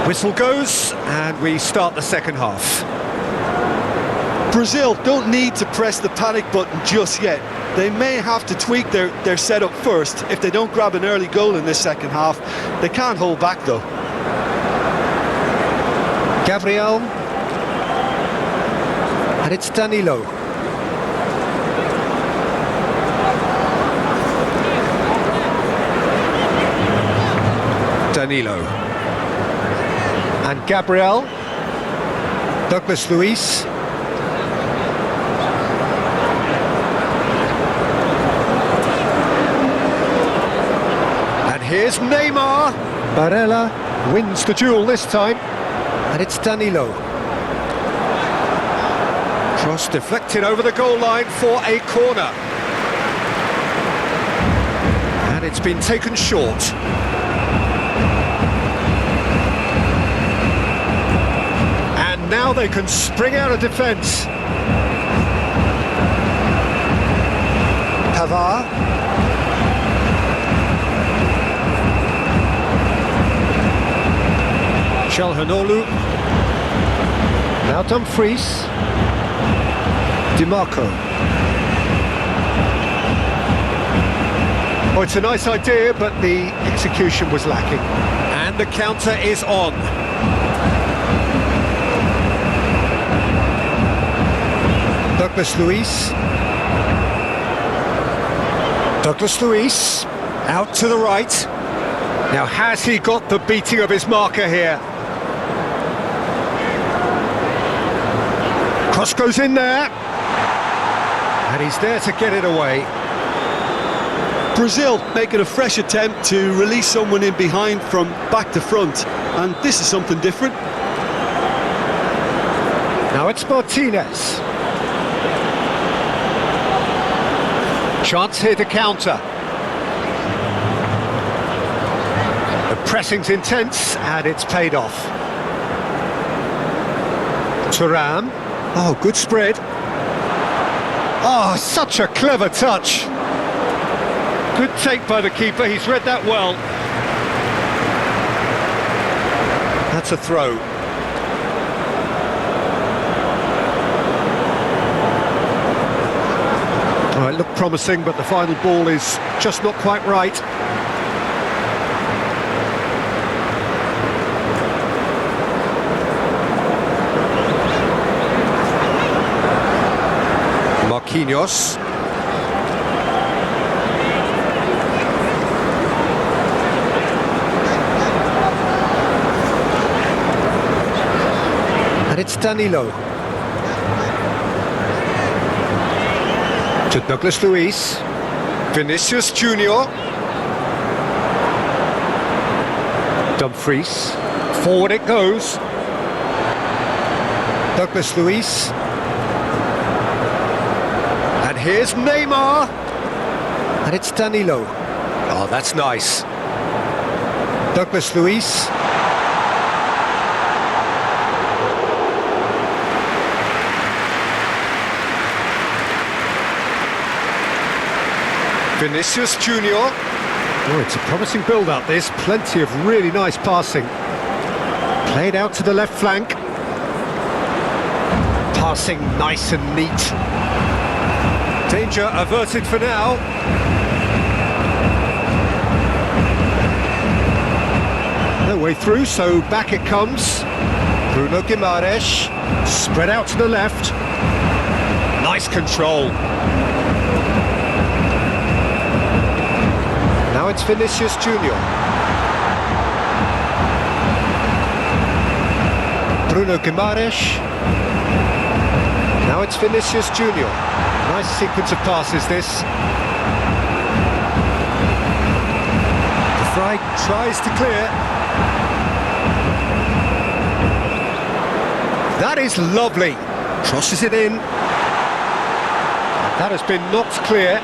Whistle goes, and we start the second half. Brazil don't need to press the panic button just yet. They may have to tweak their setup first if they don't grab an early goal in this second half. They can't hold back though. Gabriel. And it's Danilo. Danilo. And Gabriel. Douglas Luiz. And here's Neymar. Barella wins the duel this time. And it's Danilo. Cross deflected over the goal line for a corner. And it's been taken short. And now they can spring out of defence. Pavard. Çalhanoğlu. Now Dumfries. DiMarco. Oh, it's a nice idea, but the execution was lacking. And the counter is on. Douglas Luiz. Douglas Luiz. Out to the right. Now, has he got the beating of his marker here? Cross goes in there. And he's there to get it away. Brazil making a fresh attempt to release someone in behind from back to front. And this is something different. Now it's Martinez. Chance here to counter. The pressing's intense and it's paid off. Thuram. Oh, good spread. Oh, such a clever touch. Good take by the keeper, he's read that well. That's a throw. Oh, it looked promising, but the final ball is just not quite right. Marquinhos. And it's Danilo. To Douglas Luiz. Vinicius Junior. Dumfries. Forward it goes. Douglas Luiz. And here's Neymar. And it's Danilo. Oh, that's nice. Douglas Luiz. Vinicius Junior. Oh, it's a promising build-up, this. Plenty of really nice passing. Played out to the left flank. Passing nice and neat. Danger averted for now. No way through, so back it comes. Bruno Guimaraes. Spread out to the left. Nice control. Now it's Vinicius Junior. Bruno Guimaraes. Now it's Vinicius Junior. Nice sequence of passes, this. De Vrij tries to clear. That is lovely. Crosses it in. That has been knocked clear.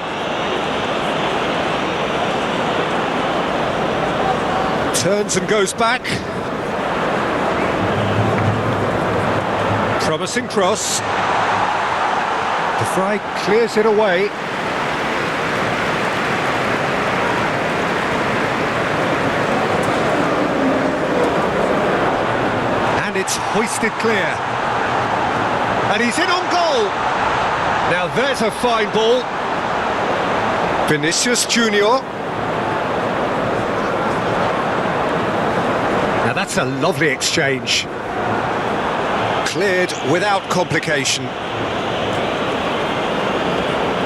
Turns and goes back. Promising cross. De Vrij clears it away. And it's hoisted clear. And he's in on goal. Now there's a fine ball. Vinicius Junior. Now that's a lovely exchange. Cleared without complication.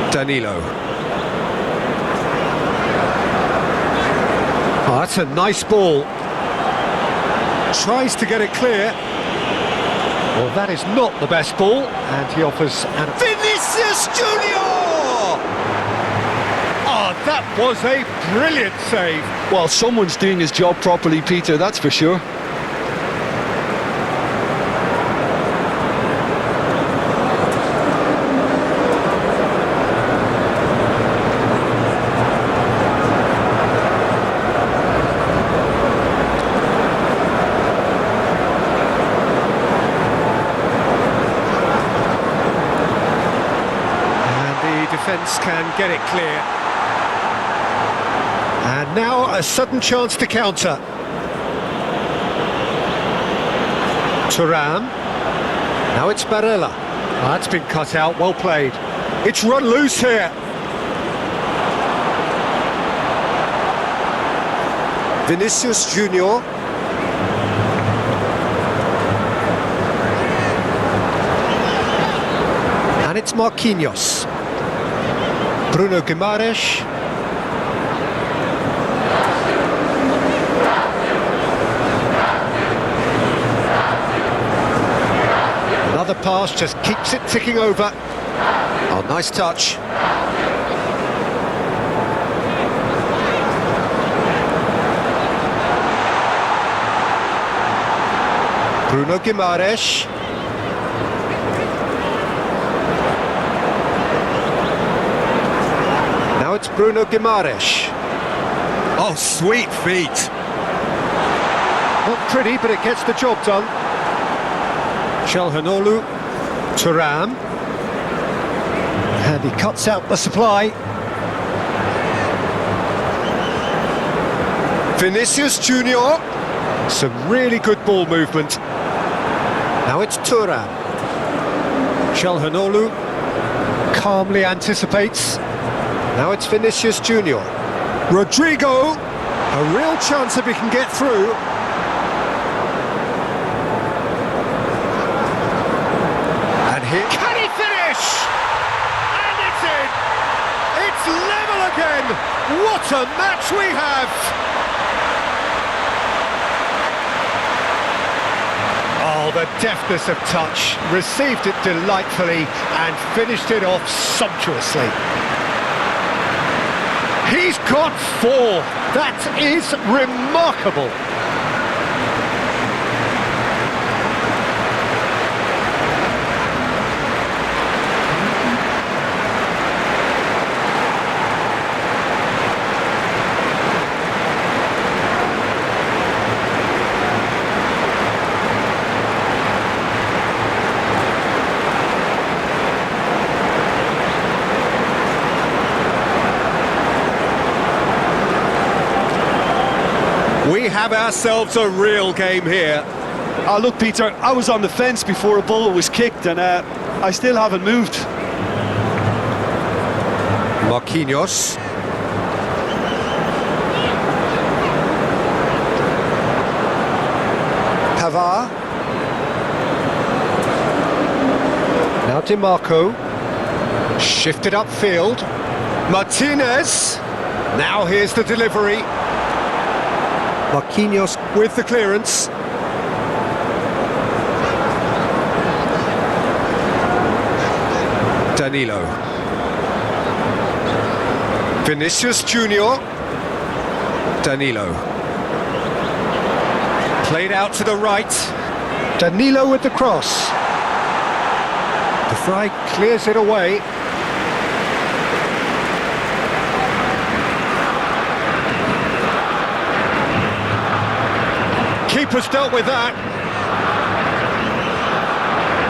Danilo. Oh, that's a nice ball. Tries to get it clear. Well, that is not the best ball, and he offers an... Vinicius Junior! Oh, that was a brilliant save. Well, someone's doing his job properly, Peter, that's for sure. Defence can get it clear. And now a sudden chance to counter. Thuram. Now it's Barella. Oh, that's been cut out, well played. It's run loose here. Vinicius Junior. And it's Marquinhos. Bruno Guimaraes. Another pass, just keeps it ticking over. Oh, nice touch. Bruno Guimaraes. Now it's Bruno Guimaraes. Oh, sweet feet. Not pretty, but it gets the job done. Çalhanoğlu, Thuram. And he cuts out the supply. Vinicius Junior. Some really good ball movement. Now it's Thuram. Çalhanoğlu calmly anticipates. Now it's Vinicius Junior. Rodrigo, a real chance if he can get through. And here, can he finish? And it's in! It's level again! What a match we have! Oh, the deftness of touch, received it delightfully and finished it off sumptuously. He's got 4. That is remarkable. We have ourselves a real game here. Oh, look, Peter, I was on the fence before a ball was kicked, and I still haven't moved. Marquinhos. Pavard. Now DiMarco. Shifted upfield. Martinez. Now here's the delivery. Marquinhos with the clearance. Danilo. Vinicius Junior. Danilo. Played out to the right. Danilo with the cross. The Fry clears it away. Keeper's dealt with that.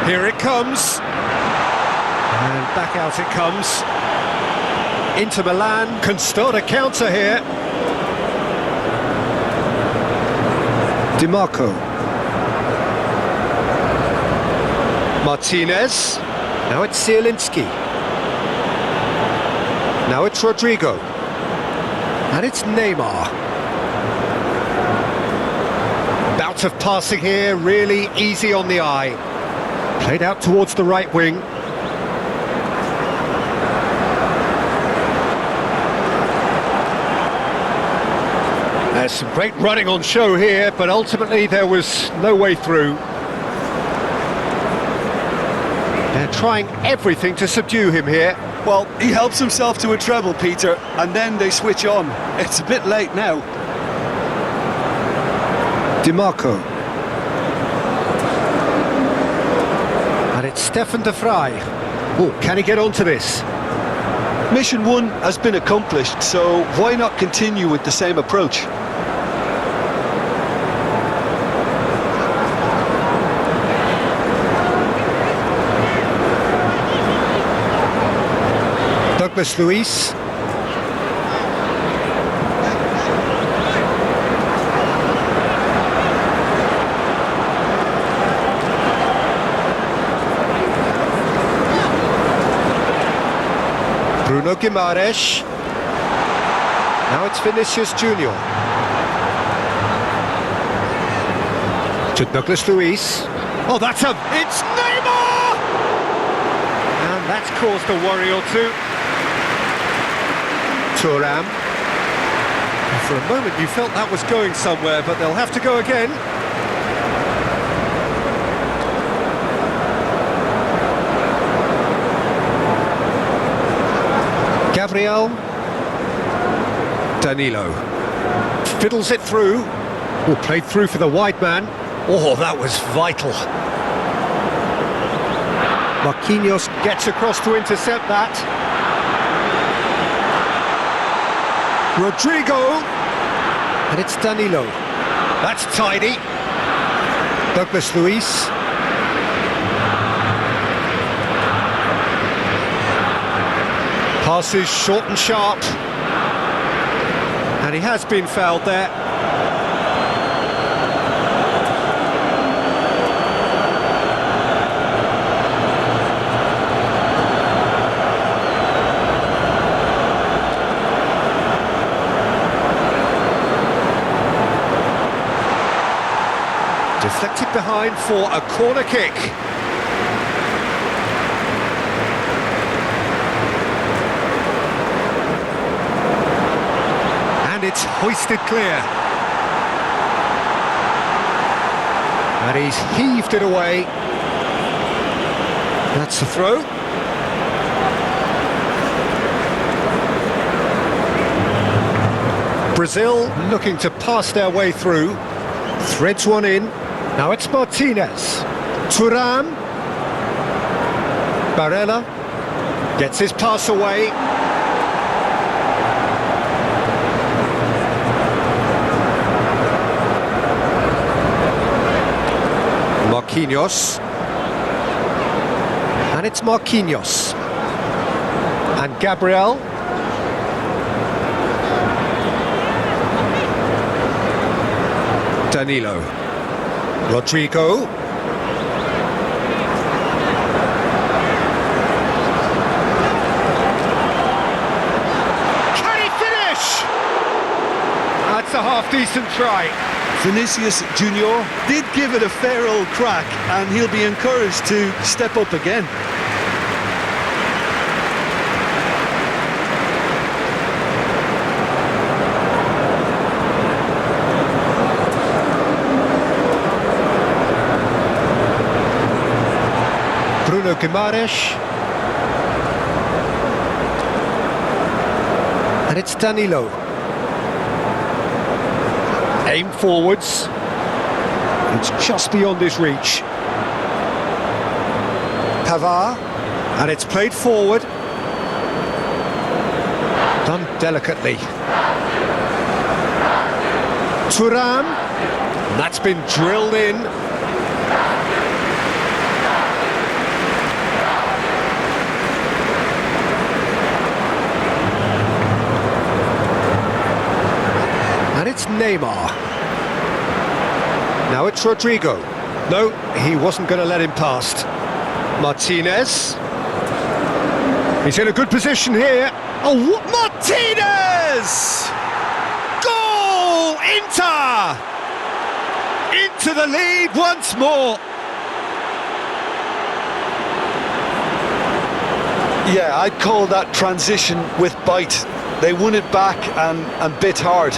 Here it comes. And back out it comes. Inter Milan can start a counter here. DiMarco. Martinez. Now it's Zielinski. Now it's Rodrigo. And it's Neymar. Bout of passing here, really easy on the eye. Played out towards the right wing. There's some great running on show here, but ultimately there was no way through. They're trying everything to subdue him here. Well, he helps himself to a treble, Peter, and then they switch on. It's a bit late now. DiMarco. And it's Stefan de Vrij. Oh, can he get onto this? Mission 1 has been accomplished, so why not continue with the same approach? Douglas Luiz. Bruno Guimaraes. Now it's Vinicius Junior. To Douglas Luiz. Oh, it's Neymar! And that's caused a worry or two. Thuram. And for a moment you felt that was going somewhere, but they'll have to go again. Gabriel. Danilo. Fiddles it through. Oh, played through for the wide man. Oh, that was vital. Marquinhos gets across to intercept that. Rodrigo. And it's Danilo. That's tidy. Douglas Luiz. Passes short and sharp. And he has been fouled there. Slipped it behind for a corner kick. And it's hoisted clear. And he's heaved it away. That's the throw. Brazil looking to pass their way through. Threads one in. Now it's Martinez. Thuram. Barella gets his pass away. Marquinhos. And it's Marquinhos. And Gabriel. Danilo. Rodrigo. Can he finish? That's a half-decent try. Vinicius Junior did give it a fair old crack, and he'll be encouraged to step up again. Bruno Guimaraes. And it's Danilo. Aim forwards. It's just beyond his reach. Pavard. And it's played forward. Done delicately. Thuram. That's been drilled in. And it's Neymar. Now it's Rodrigo. No, he wasn't going to let him past. Martinez. He's in a good position here. Oh, Martinez! Goal! Inter! Into the lead once more. Yeah, I'd call that transition with bite. They won it back and bit hard.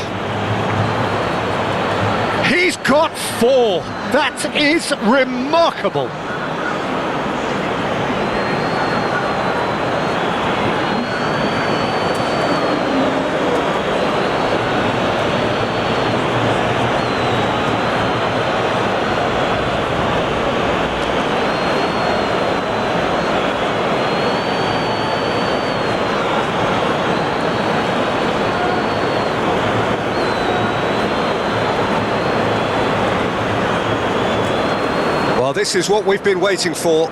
He's got 4. That is remarkable. Well, this is what we've been waiting for.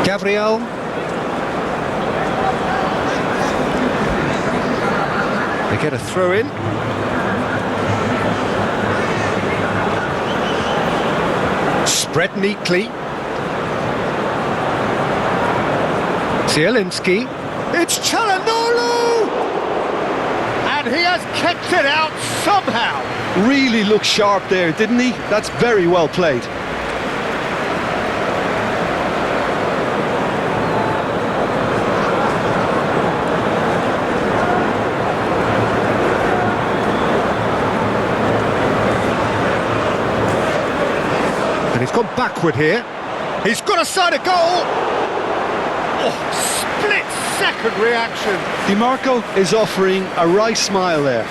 Gabriel. They get a throw in. Spread neatly. Zielinski. It's Çalhanoğlu! And he has kept it out somehow. Really looked sharp there, didn't he? That's very well played. And he's gone backward here. He's got a side of goal. Oh, split-second reaction. DiMarco is offering a wry smile there.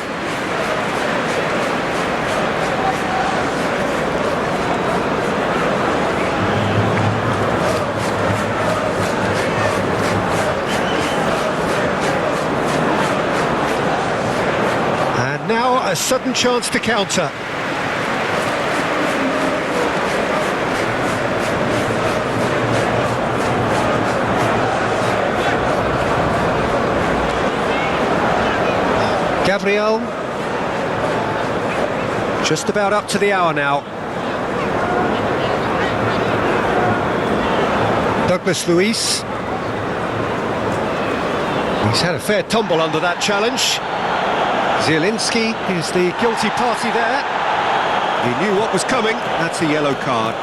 And now a sudden chance to counter. Gabriel, just about up to the hour now. Douglas Luiz. He's had a fair tumble under that challenge. Zielinski is the guilty party there. He knew what was coming. That's a yellow card.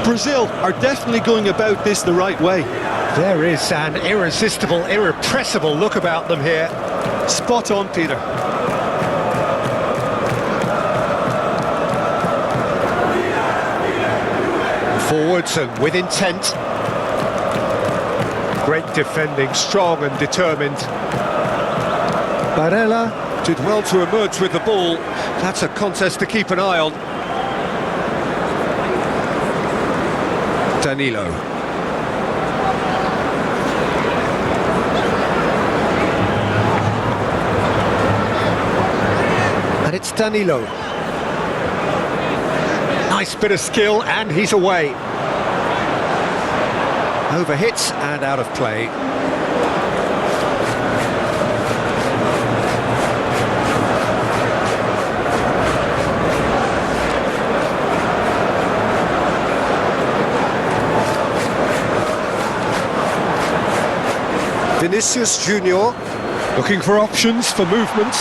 Brazil are definitely going about this the right way. There is an irresistible, irrepressible look about them here. Spot on, Peter. Forwards and with intent. Great defending, strong and determined. Barella did well to emerge with the ball. That's a contest to keep an eye on. Danilo. And it's Danilo. Nice bit of skill, and he's away. Overhit and out of play. Vinicius Junior looking for options for movement.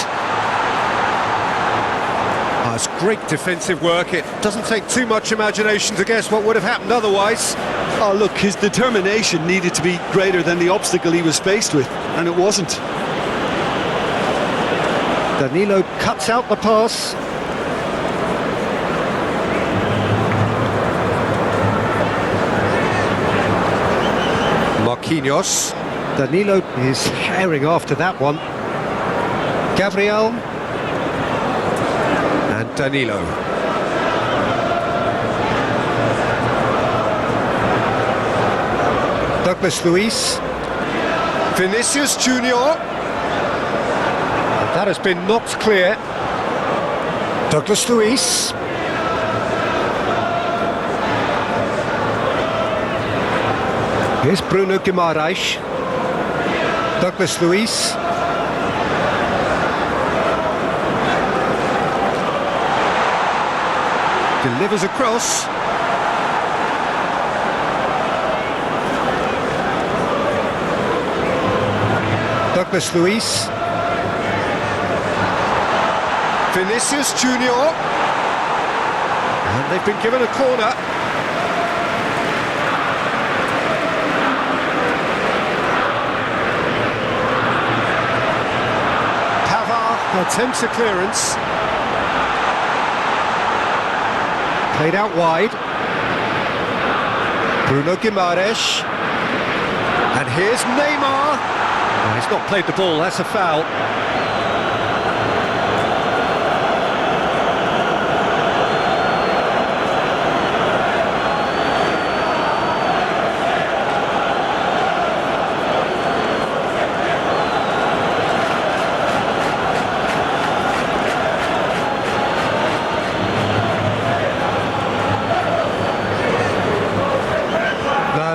It's great defensive work. It doesn't take too much imagination to guess what would have happened otherwise. Oh, look, his determination needed to be greater than the obstacle he was faced with, and it wasn't. Danilo cuts out the pass. Marquinhos. Danilo is herring after that one. Gabriel. And Danilo. Douglas Luiz. Vinicius Junior. And that has been knocked clear. Douglas Luiz. Here's Bruno Guimaraes. Douglas Luiz. Delivers across. Douglas Luiz. Vinicius Junior. And they've been given a corner. Attempts a clearance. Played out wide. Bruno Guimaraes. And here's Neymar. Oh, he's not played the ball, that's a foul.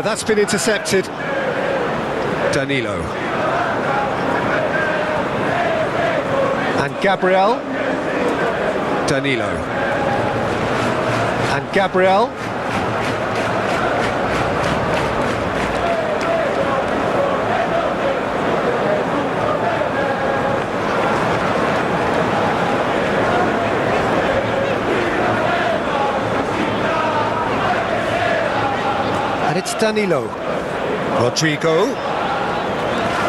That's been intercepted. Danilo. And Gabriel. Danilo. And Gabriel. And it's Danilo. Rodrigo.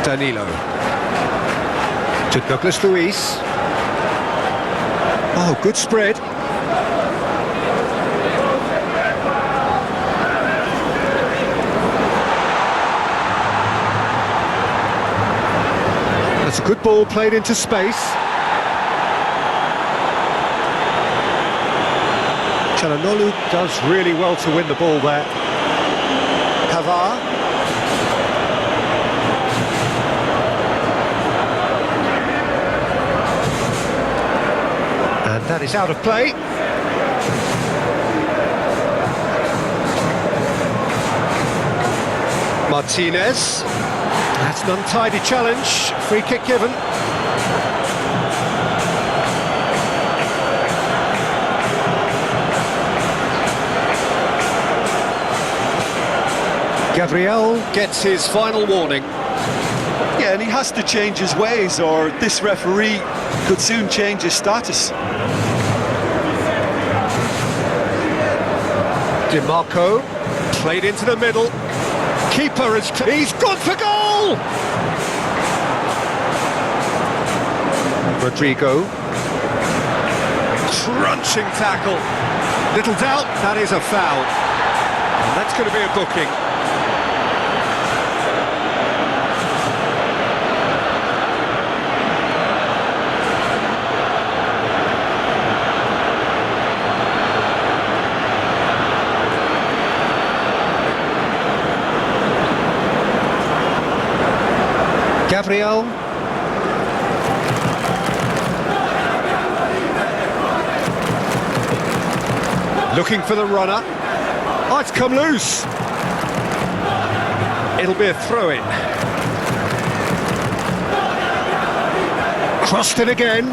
Danilo. To Douglas Luiz. Oh, good spread. That's a good ball played into space. Çalhanoğlu does really well to win the ball there. Kavar. And that is out of play. Martinez. That's an untidy challenge. Free kick given. Gabriel gets his final warning. Yeah, and he has to change his ways, or this referee could soon change his status. DiMarco played into the middle. Keeper is... he's gone for goal! Rodrigo. Crunching tackle. Little doubt, that is a foul. And that's going to be a booking. Gabriel. Looking for the runner. Oh, it's come loose. It'll be a throw-in. Crossed it again.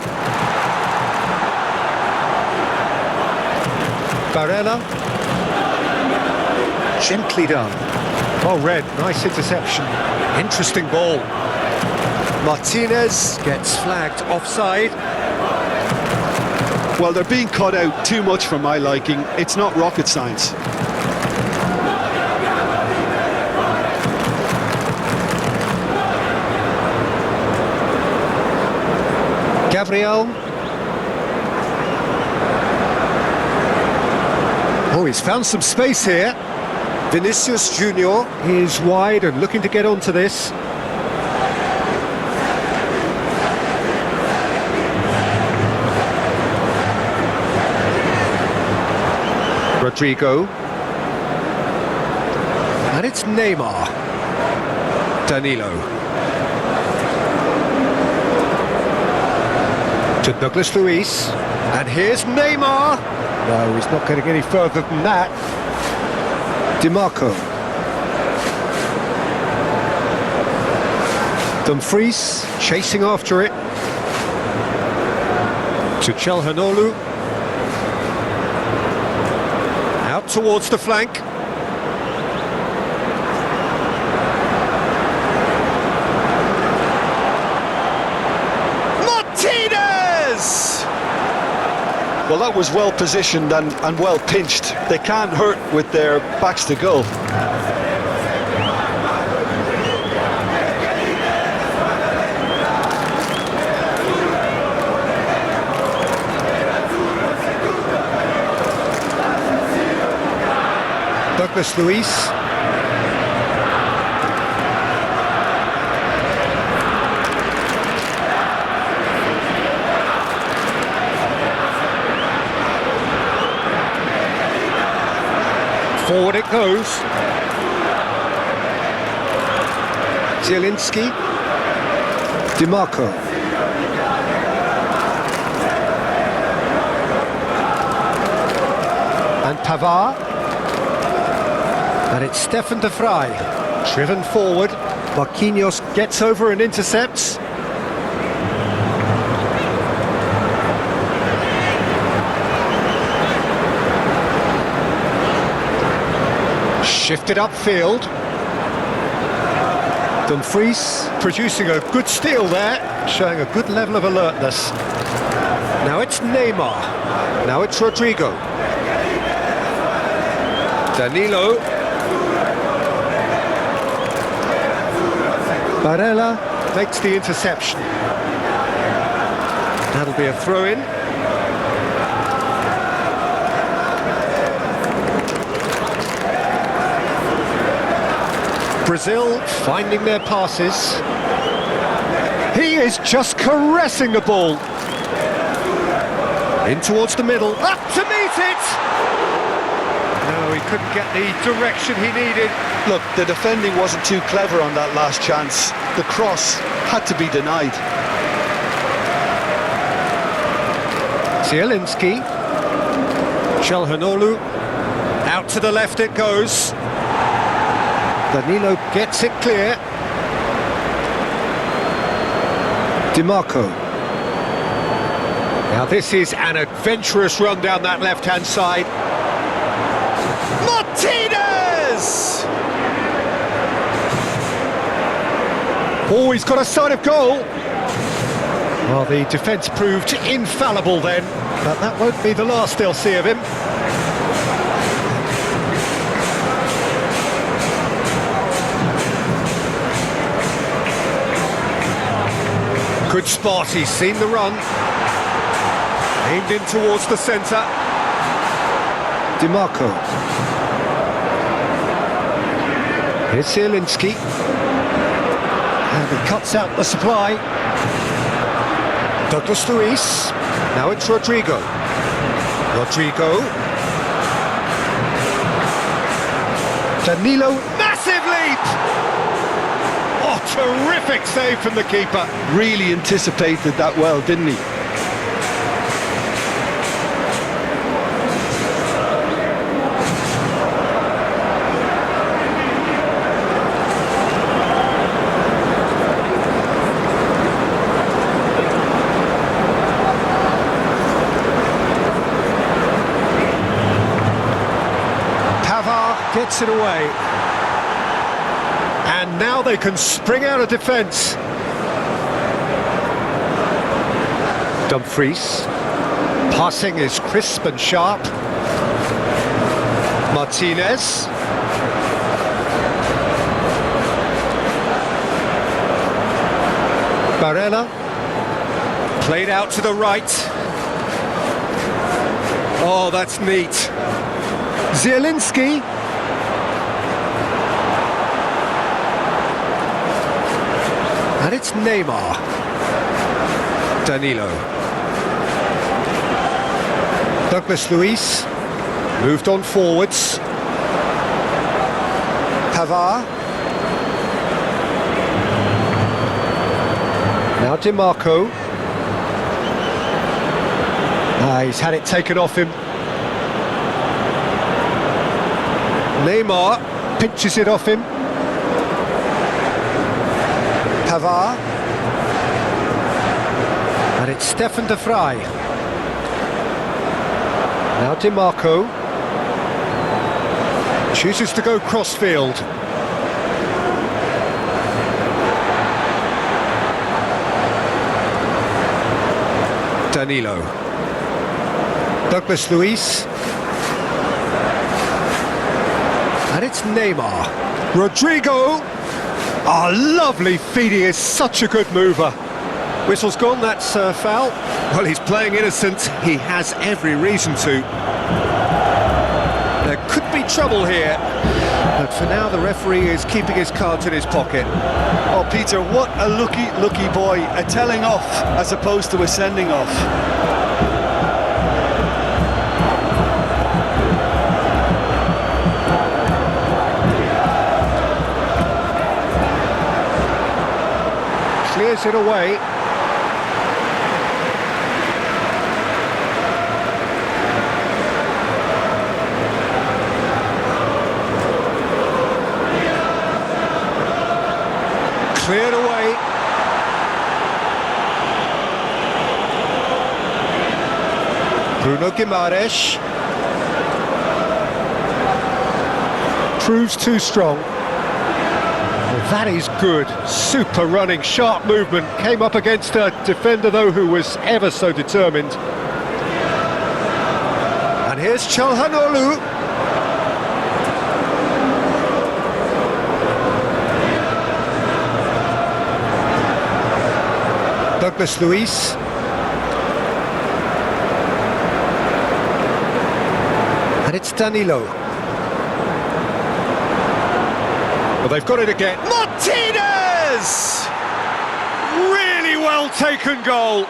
Barella. Gently done. Oh, Red, nice interception. Interesting ball. Martinez gets flagged offside. Well, they're being cut out too much for my liking. It's not rocket science. Gabriel. Oh, he's found some space here. Vinicius Junior is wide and looking to get onto this. Rodrigo. And it's Neymar. Danilo. To Douglas Luiz. And here's Neymar. No, he's not getting any further than that. DiMarco. Dumfries chasing after it. To Chelhanoglu. Out towards the flank. Martinez! Well, that was well positioned and well pinched. They can't hurt with their backs to goal. Douglas Luiz. Forward it goes. Zielinski. DiMarco. And Pavard. And it's Stefan de Vrij, driven forward. Marquinhos gets over and intercepts. Shifted upfield. Dumfries producing a good steal there, showing a good level of alertness. Now it's Neymar. Now it's Rodrigo. Danilo. Barella makes the interception. That'll be a throw-in. Brazil finding their passes. He is just caressing the ball. In towards the middle, up to meet it! No, he couldn't get the direction he needed. Look, the defending wasn't too clever on that last chance. The cross had to be denied. Zielinski. Chelhanoglu. Out to the left it goes. Danilo gets it clear. DiMarco. Now this is an adventurous run down that left-hand side. Martinez! Oh, he's got a sight of goal. Well, the defence proved infallible then, but that won't be the last they'll see of him. Good spot, he's seen the run. Aimed in towards the centre. DiMarco. Here's Zielinski. And he cuts out the supply. Douglas Luiz. Now it's Rodrigo. Rodrigo. Danilo. Massive leap! Oh, terrific save from the keeper. Really anticipated that well, didn't he? Gets it away. And now they can spring out of defence. Dumfries. Passing is crisp and sharp. Martinez. Barella. Played out to the right. Oh, that's neat. Zielinski. And it's Neymar. Danilo. Douglas Luiz moved on forwards. Pavard. Now DiMarco. He's had it taken off him. Neymar pinches it off him. Pavard. And it's Stefan de Vrij. Now DiMarco. Chooses to go crossfield. Danilo. Douglas Luiz. And it's Neymar. Rodrigo. Oh, lovely feet, he is such a good mover. Whistle's gone, that's foul. Well, he's playing innocent, he has every reason to. There could be trouble here, but for now the referee is keeping his cards in his pocket. Oh, Peter, what a lucky boy. A telling off as opposed to a sending off. Clears it away. Cleared away. Bruno Guimaraes. Proves too strong. That is good, super running, sharp movement, came up against a defender though who was ever so determined. And here's Çalhanoğlu. Douglas Luiz. And it's Danilo. Well, they've got it again. Martinez! Really well taken goal.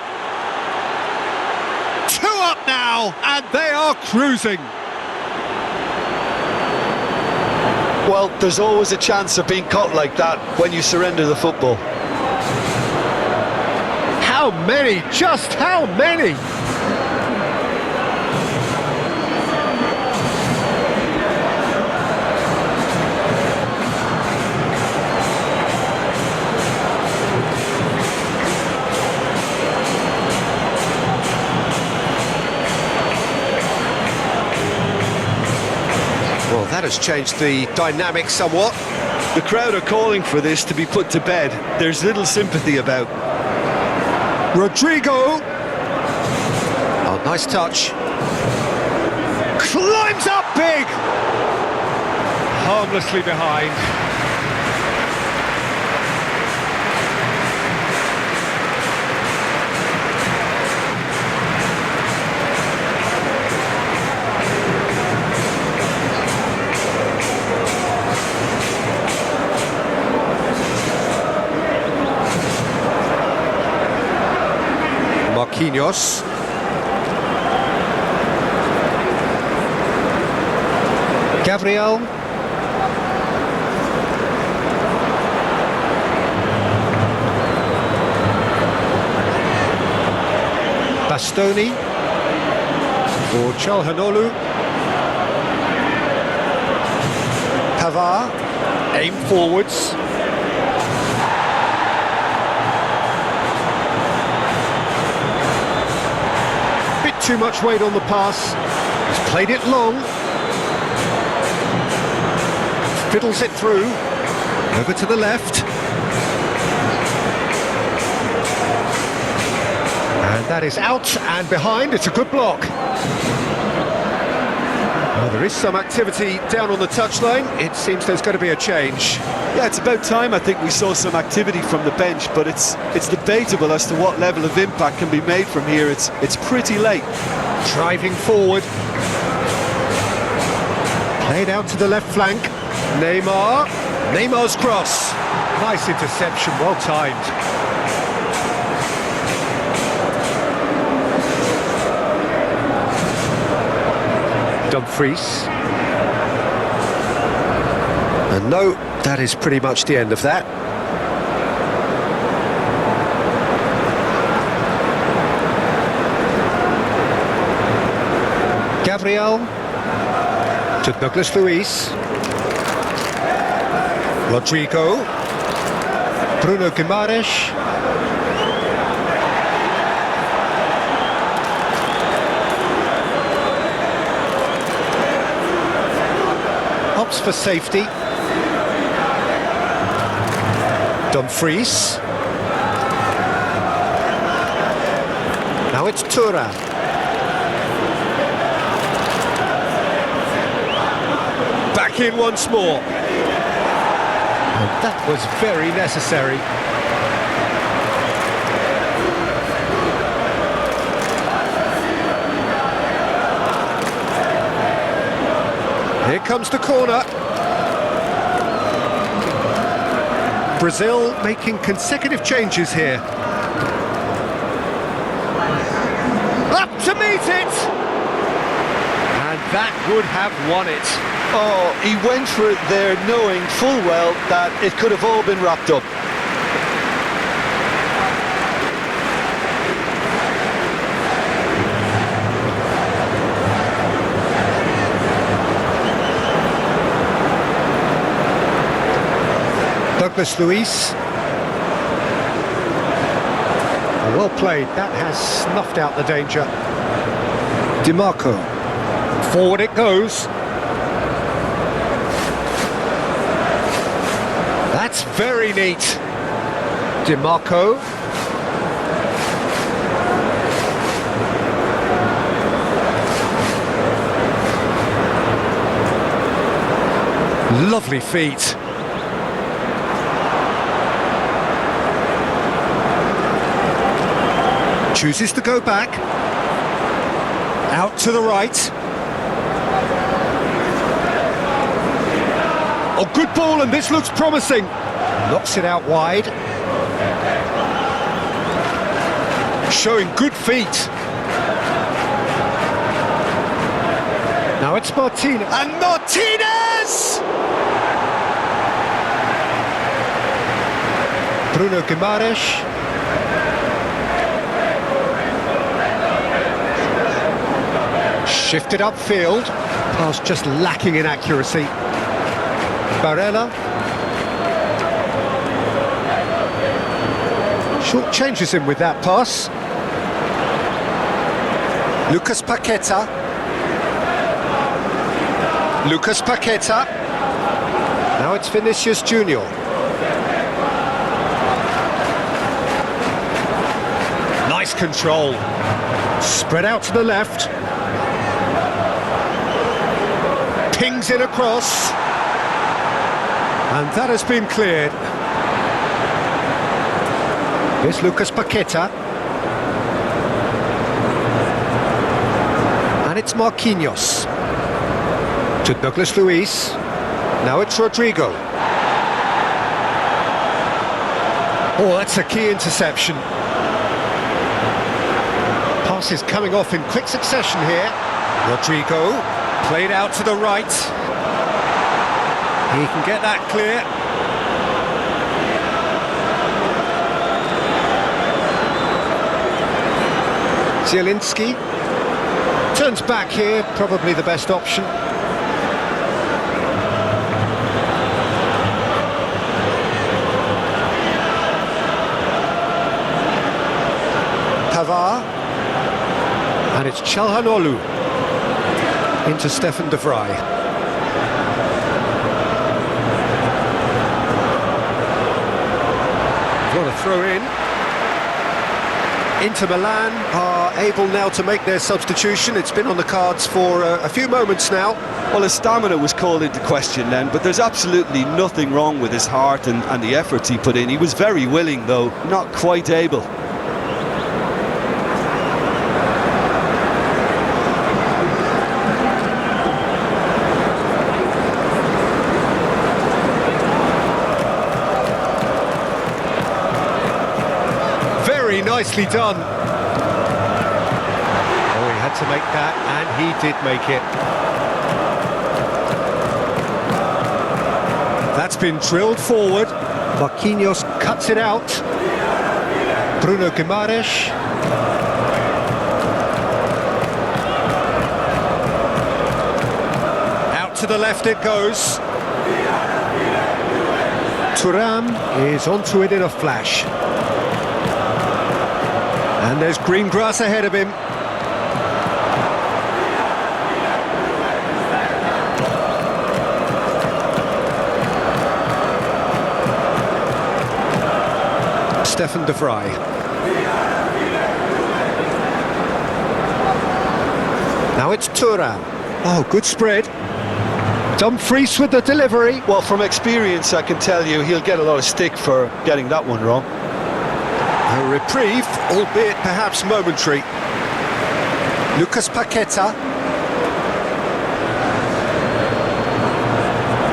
2 up now, and they are cruising. Well, there's always a chance of being caught like that when you surrender the football. How many? Just how many? That has changed the dynamic somewhat. The crowd are calling for this to be put to bed. There's little sympathy about. Rodrigo. Oh, nice touch. Climbs up big. Harmlessly behind. Marquinhos. Gabriel. Bastoni for Çalhanoğlu. Pavard, aim forwards. Bit too much weight on the pass. He's played it long. Fiddles it through. Over to the left. And that is out and behind. It's a good block. Well, there is some activity down on the touchline. It seems there's going to be a change. Yeah, it's about time I think we saw some activity from the bench, but it's debatable as to what level of impact can be made from here. It's pretty late. Driving forward. Played out to the left flank. Neymar. Neymar's cross. Nice interception, well timed. Dumfries. And no, that is pretty much the end of that. Gabriel to Douglas Luiz. Rodrigo. Bruno Guimaraes. Opts for safety. Dumfries. Now it's Thuram. Back in once more. And that was very necessary. Here comes the corner. Brazil making consecutive changes here. Up to meet it! And that would have won it. Oh, he went for it there knowing full well that it could have all been wrapped up. Douglas Luiz. Well played, that has snuffed out the danger. DiMarco. Forward it goes. That's very neat. DiMarco. Lovely feet. Chooses to go back. Out to the right. Oh, good ball, and this looks promising. Knocks it out wide. Showing good feet. Now it's Martinez. And Martinez! Bruno Guimaraes. Shifted upfield. Pass just lacking in accuracy. Barella. Short changes him with that pass. Lucas Paqueta. Lucas Paqueta. Now it's Vinicius Junior. Nice control. Spread out to the left. Pings it across. And that has been cleared. Here's Lucas Paqueta. And it's Marquinhos. To Douglas Luiz. Now it's Rodrigo. Oh, that's a key interception. Passes coming off in quick succession here. Rodrigo, played out to the right. He can get that clear. Zielinski turns back here, probably the best option. Pavard, and it's Çalhanoğlu into Stefan de Vrij. What a throw in. Inter Milan are able now to make their substitution. It's been on the cards for a few moments now. Well, his stamina was called into question then, but there's absolutely nothing wrong with his heart and the efforts he put in. He was very willing, though, not quite able. Nicely done. Oh, he had to make that, and he did make it. That's been drilled forward. Marquinhos cuts it out. Bruno Guimaraes. Out to the left it goes. Thuram is onto it in a flash. And there's green grass ahead of him. Stefan de Vrij. Now it's Thuram. Oh, good spread. Dumfries with the delivery. Well, from experience, I can tell you he'll get a lot of stick for getting that one wrong. A reprieve, albeit perhaps momentary. Lucas Paqueta.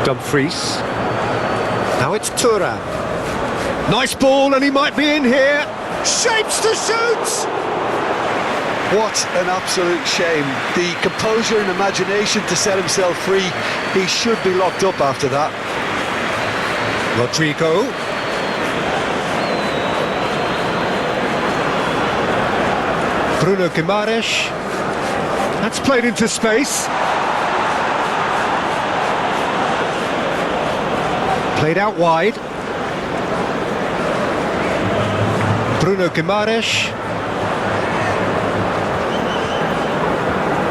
Dumfries. Now it's Thuram. Nice ball, and he might be in here. Shapes to shoot! What an absolute shame. The composure and imagination to set himself free. He should be locked up after that. Rodrigo. Bruno Guimaraes. That's played into space. Played out wide. Bruno Guimaraes.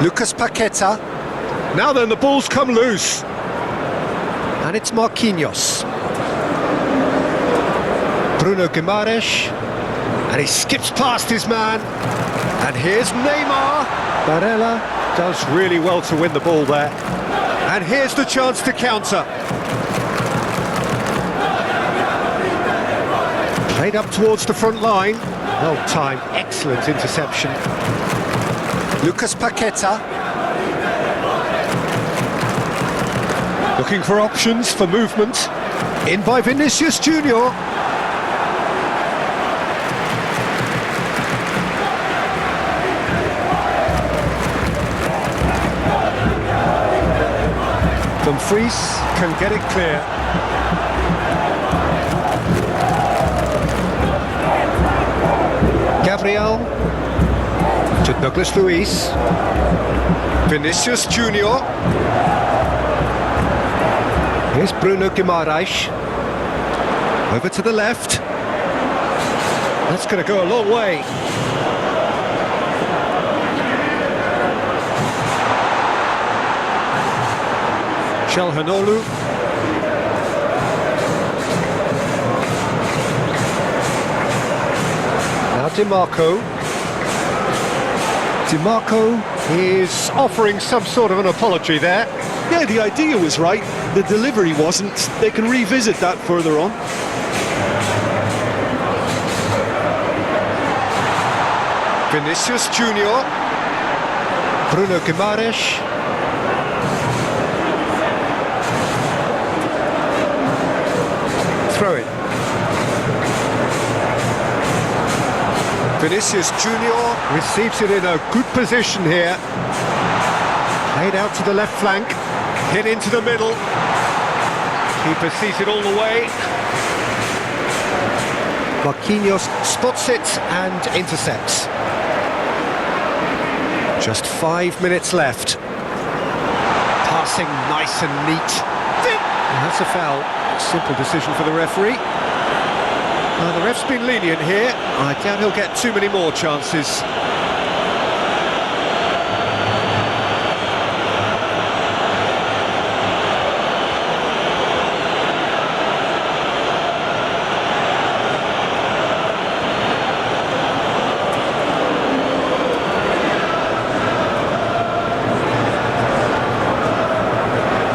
Lucas Paqueta. Now then, the ball's come loose. And it's Marquinhos. Bruno Guimaraes. And he skips past his man. And here's Neymar. Barella does really well to win the ball there. And here's the chance to counter. Played up towards the front line. Well timed, excellent interception. Lucas Paqueta. Looking for options for movement. In by Vinicius Junior. Dumfries can get it clear. Gabriel to Douglas Luiz. Vinicius Junior. Here's Bruno Guimaraes. Over to the left. That's going to go a long way. Shelhanolu. Now DiMarco. DiMarco is offering some sort of an apology there. Yeah, the idea was right, the delivery wasn't. They can revisit that further on. Vinicius Junior. Bruno Guimaraes. Throw it. Vinicius Junior receives it in a good position here. Played out to the left flank, hit into the middle. Keeper sees it all the way. Marquinhos spots it and intercepts. Just 5 minutes left. Passing nice and neat. And that's a foul. Simple decision for the referee. The ref's been lenient here. I doubt he'll get too many more chances.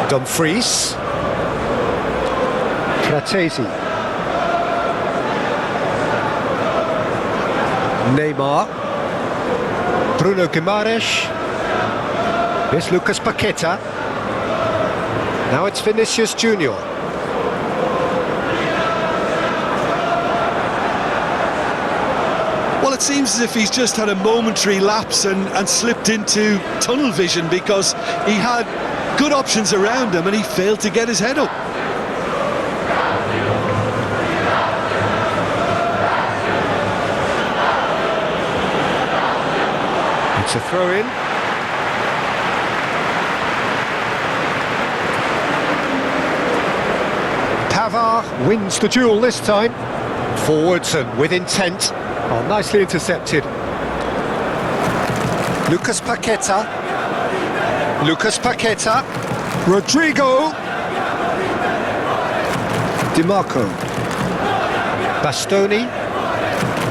Dumfries. Fratesi. Neymar. Bruno Guimaraes. Here's Lucas Paqueta. Now it's Vinicius Junior. Well, it seems as if he's just had a momentary lapse and slipped into tunnel vision, because he had good options around him and he failed to get his head up. It's a throw-in. Pavard wins the duel this time. Forwards and with intent. Oh, nicely intercepted. Lucas Paqueta. Lucas Paqueta. Rodrigo. DiMarco. Bastoni.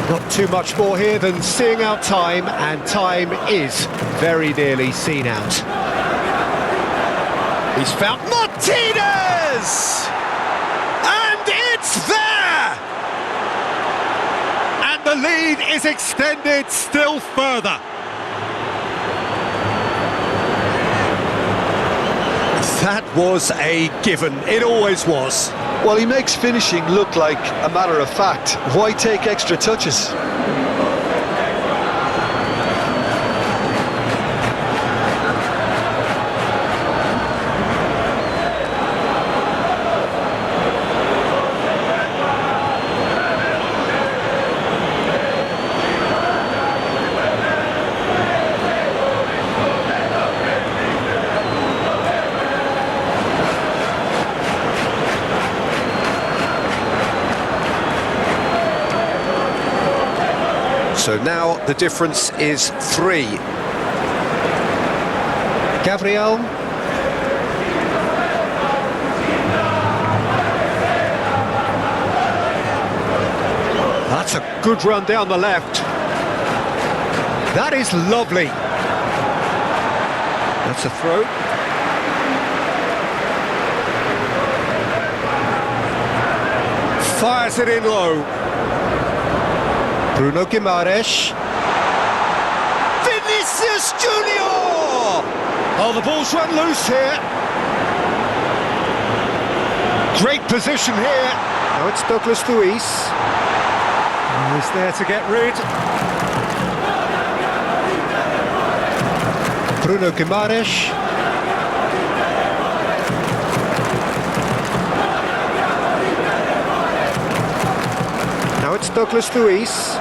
Not too much more here than seeing out time, and time is very nearly seen out. He's found Martinez! And it's there! And the lead is extended still further. That was a given. It always was. Well, he makes finishing look like a matter of fact. Why take extra touches? So now the difference is 3. Gabriel. That's a good run down the left. That is lovely. That's a throw. Fires it in low. Bruno Guimaraes. Vinicius Junior! Oh, the ball's run loose here. Great position here. Now it's Douglas Luiz. He's there to get rid. Bruno Guimaraes. Now it's Douglas Luiz.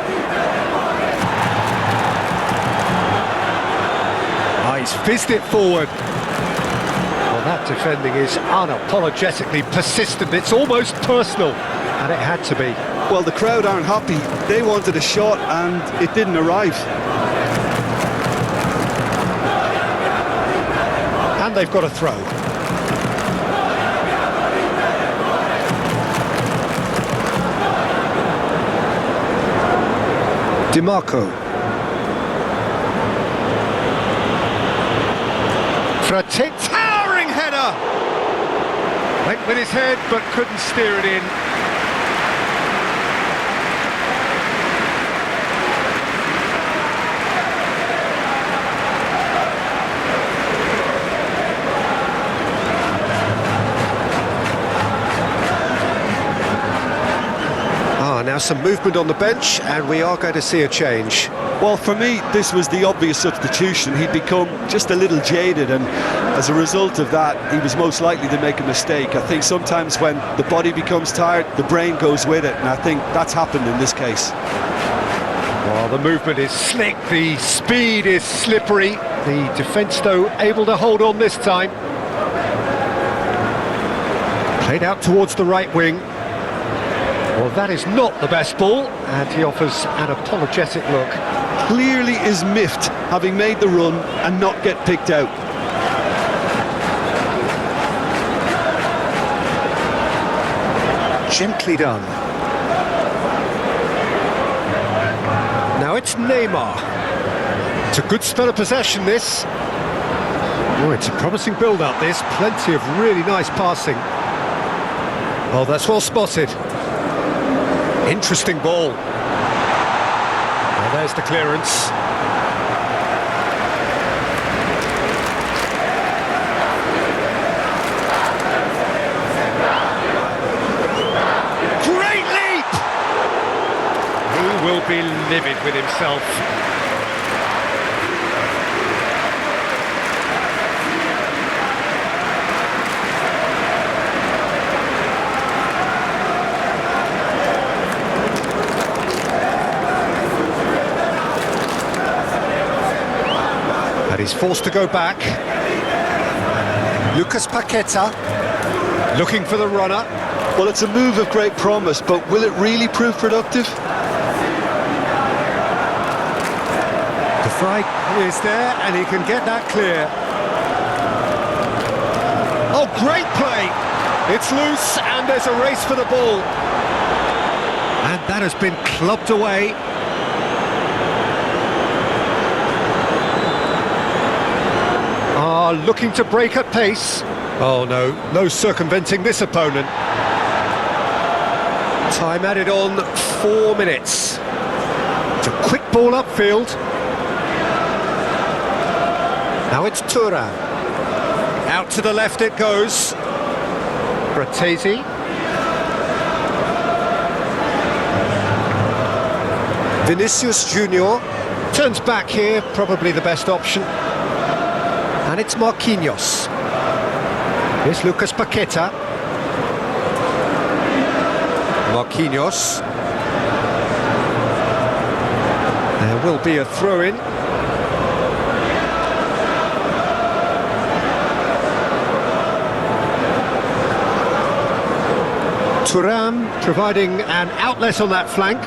He's fizzed it forward. Well, that defending is unapologetically persistent. It's almost personal, and it had to be. Well, the crowd aren't happy. They wanted a shot and it didn't arrive. And they've got a throw. DiMarco. Towering header! Went with his head but couldn't steer it in. Now some movement on the bench, and we are going to see a change. Well, for me, this was the obvious substitution. He'd become just a little jaded, and as a result of that, he was most likely to make a mistake. I think sometimes when the body becomes tired, the brain goes with it, and I think that's happened in this case. Well, the movement is slick, the speed is slippery. The defence, though, able to hold on this time. Played out towards the right wing. Well, that is not the best ball, and he offers an apologetic look. Clearly is miffed, having made the run and not get picked out. Gently done. Now it's Neymar. It's a good spell of possession, this. Oh, it's a promising build-up, this. Plenty of really nice passing. Oh, that's well spotted. Interesting ball. Well, there's the clearance. Great leap! He will be livid with himself. He's forced to go back. Lucas Paqueta looking for the runner. Well, it's a move of great promise, but will it really prove productive? De Vrij is there, and he can get that clear. Oh, great play! It's loose, and there's a race for the ball. And that has been clubbed away. Looking to break at pace. Oh no circumventing this opponent. Time added on, 4 minutes. It's a quick ball upfield. Now it's Thuram. Out to the left it goes. Bratesi. Vinicius Junior turns back here, probably the best option. And it's Marquinhos. Here's Lucas Paqueta. Marquinhos. There will be a throw-in. Thuram providing an outlet on that flank.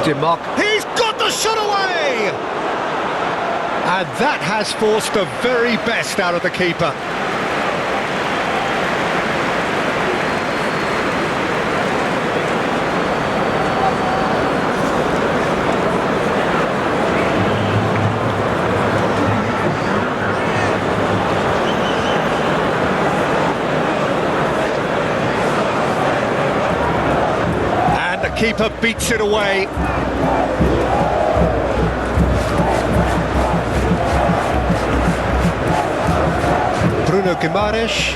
He's got the shot away! And that has forced the very best out of the keeper. And the keeper beats it away. Bruno Guimaraes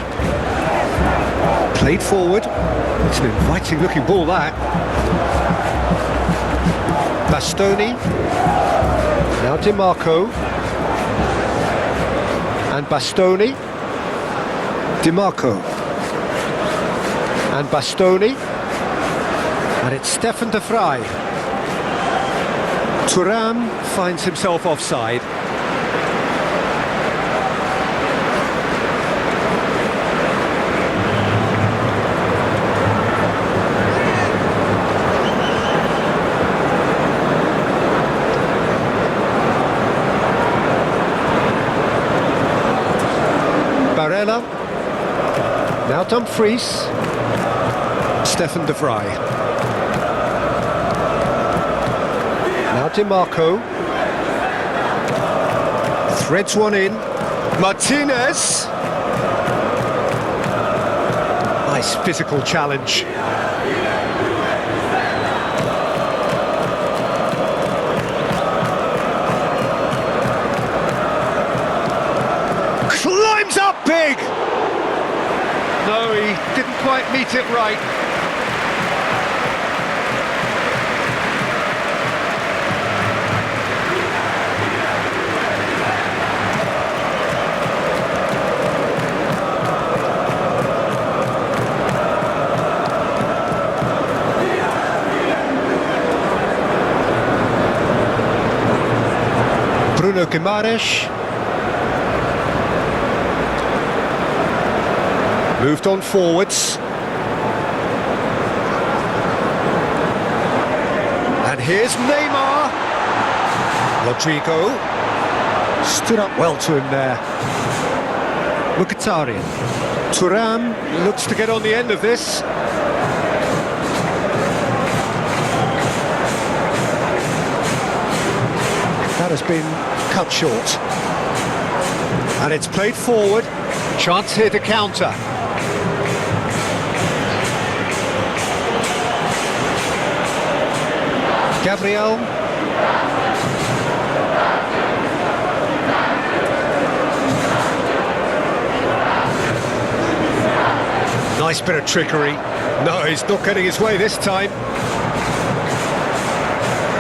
played forward. It's an inviting looking ball, that. Bastoni. Now DiMarco. And Bastoni. DiMarco. And Bastoni. And it's Stefan de Vrij. Thuram finds himself offside. Barella, now Dumfries, Stefan de Vrij. Now DiMarco. Threads one in. Martinez. Nice physical challenge. Climbs up big! No, he didn't quite meet it right. Bruno Guimaraes. Moved on forwards. And here's Neymar. Rodrigo. Stood up well to him there. Mkhitaryan. Thuram looks to get on the end of this. That has been cut short. And it's played forward. Chance here to counter. Gabriel. Nice bit of trickery. No, he's not getting his way this time.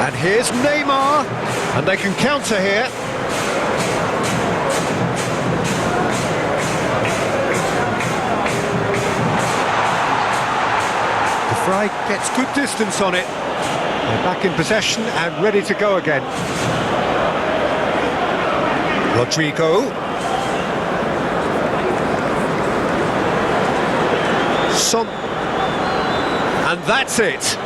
And here's Neymar. And they can counter here. The Fry gets good distance on it. They're back in possession and ready to go again. Rodrigo. And that's it.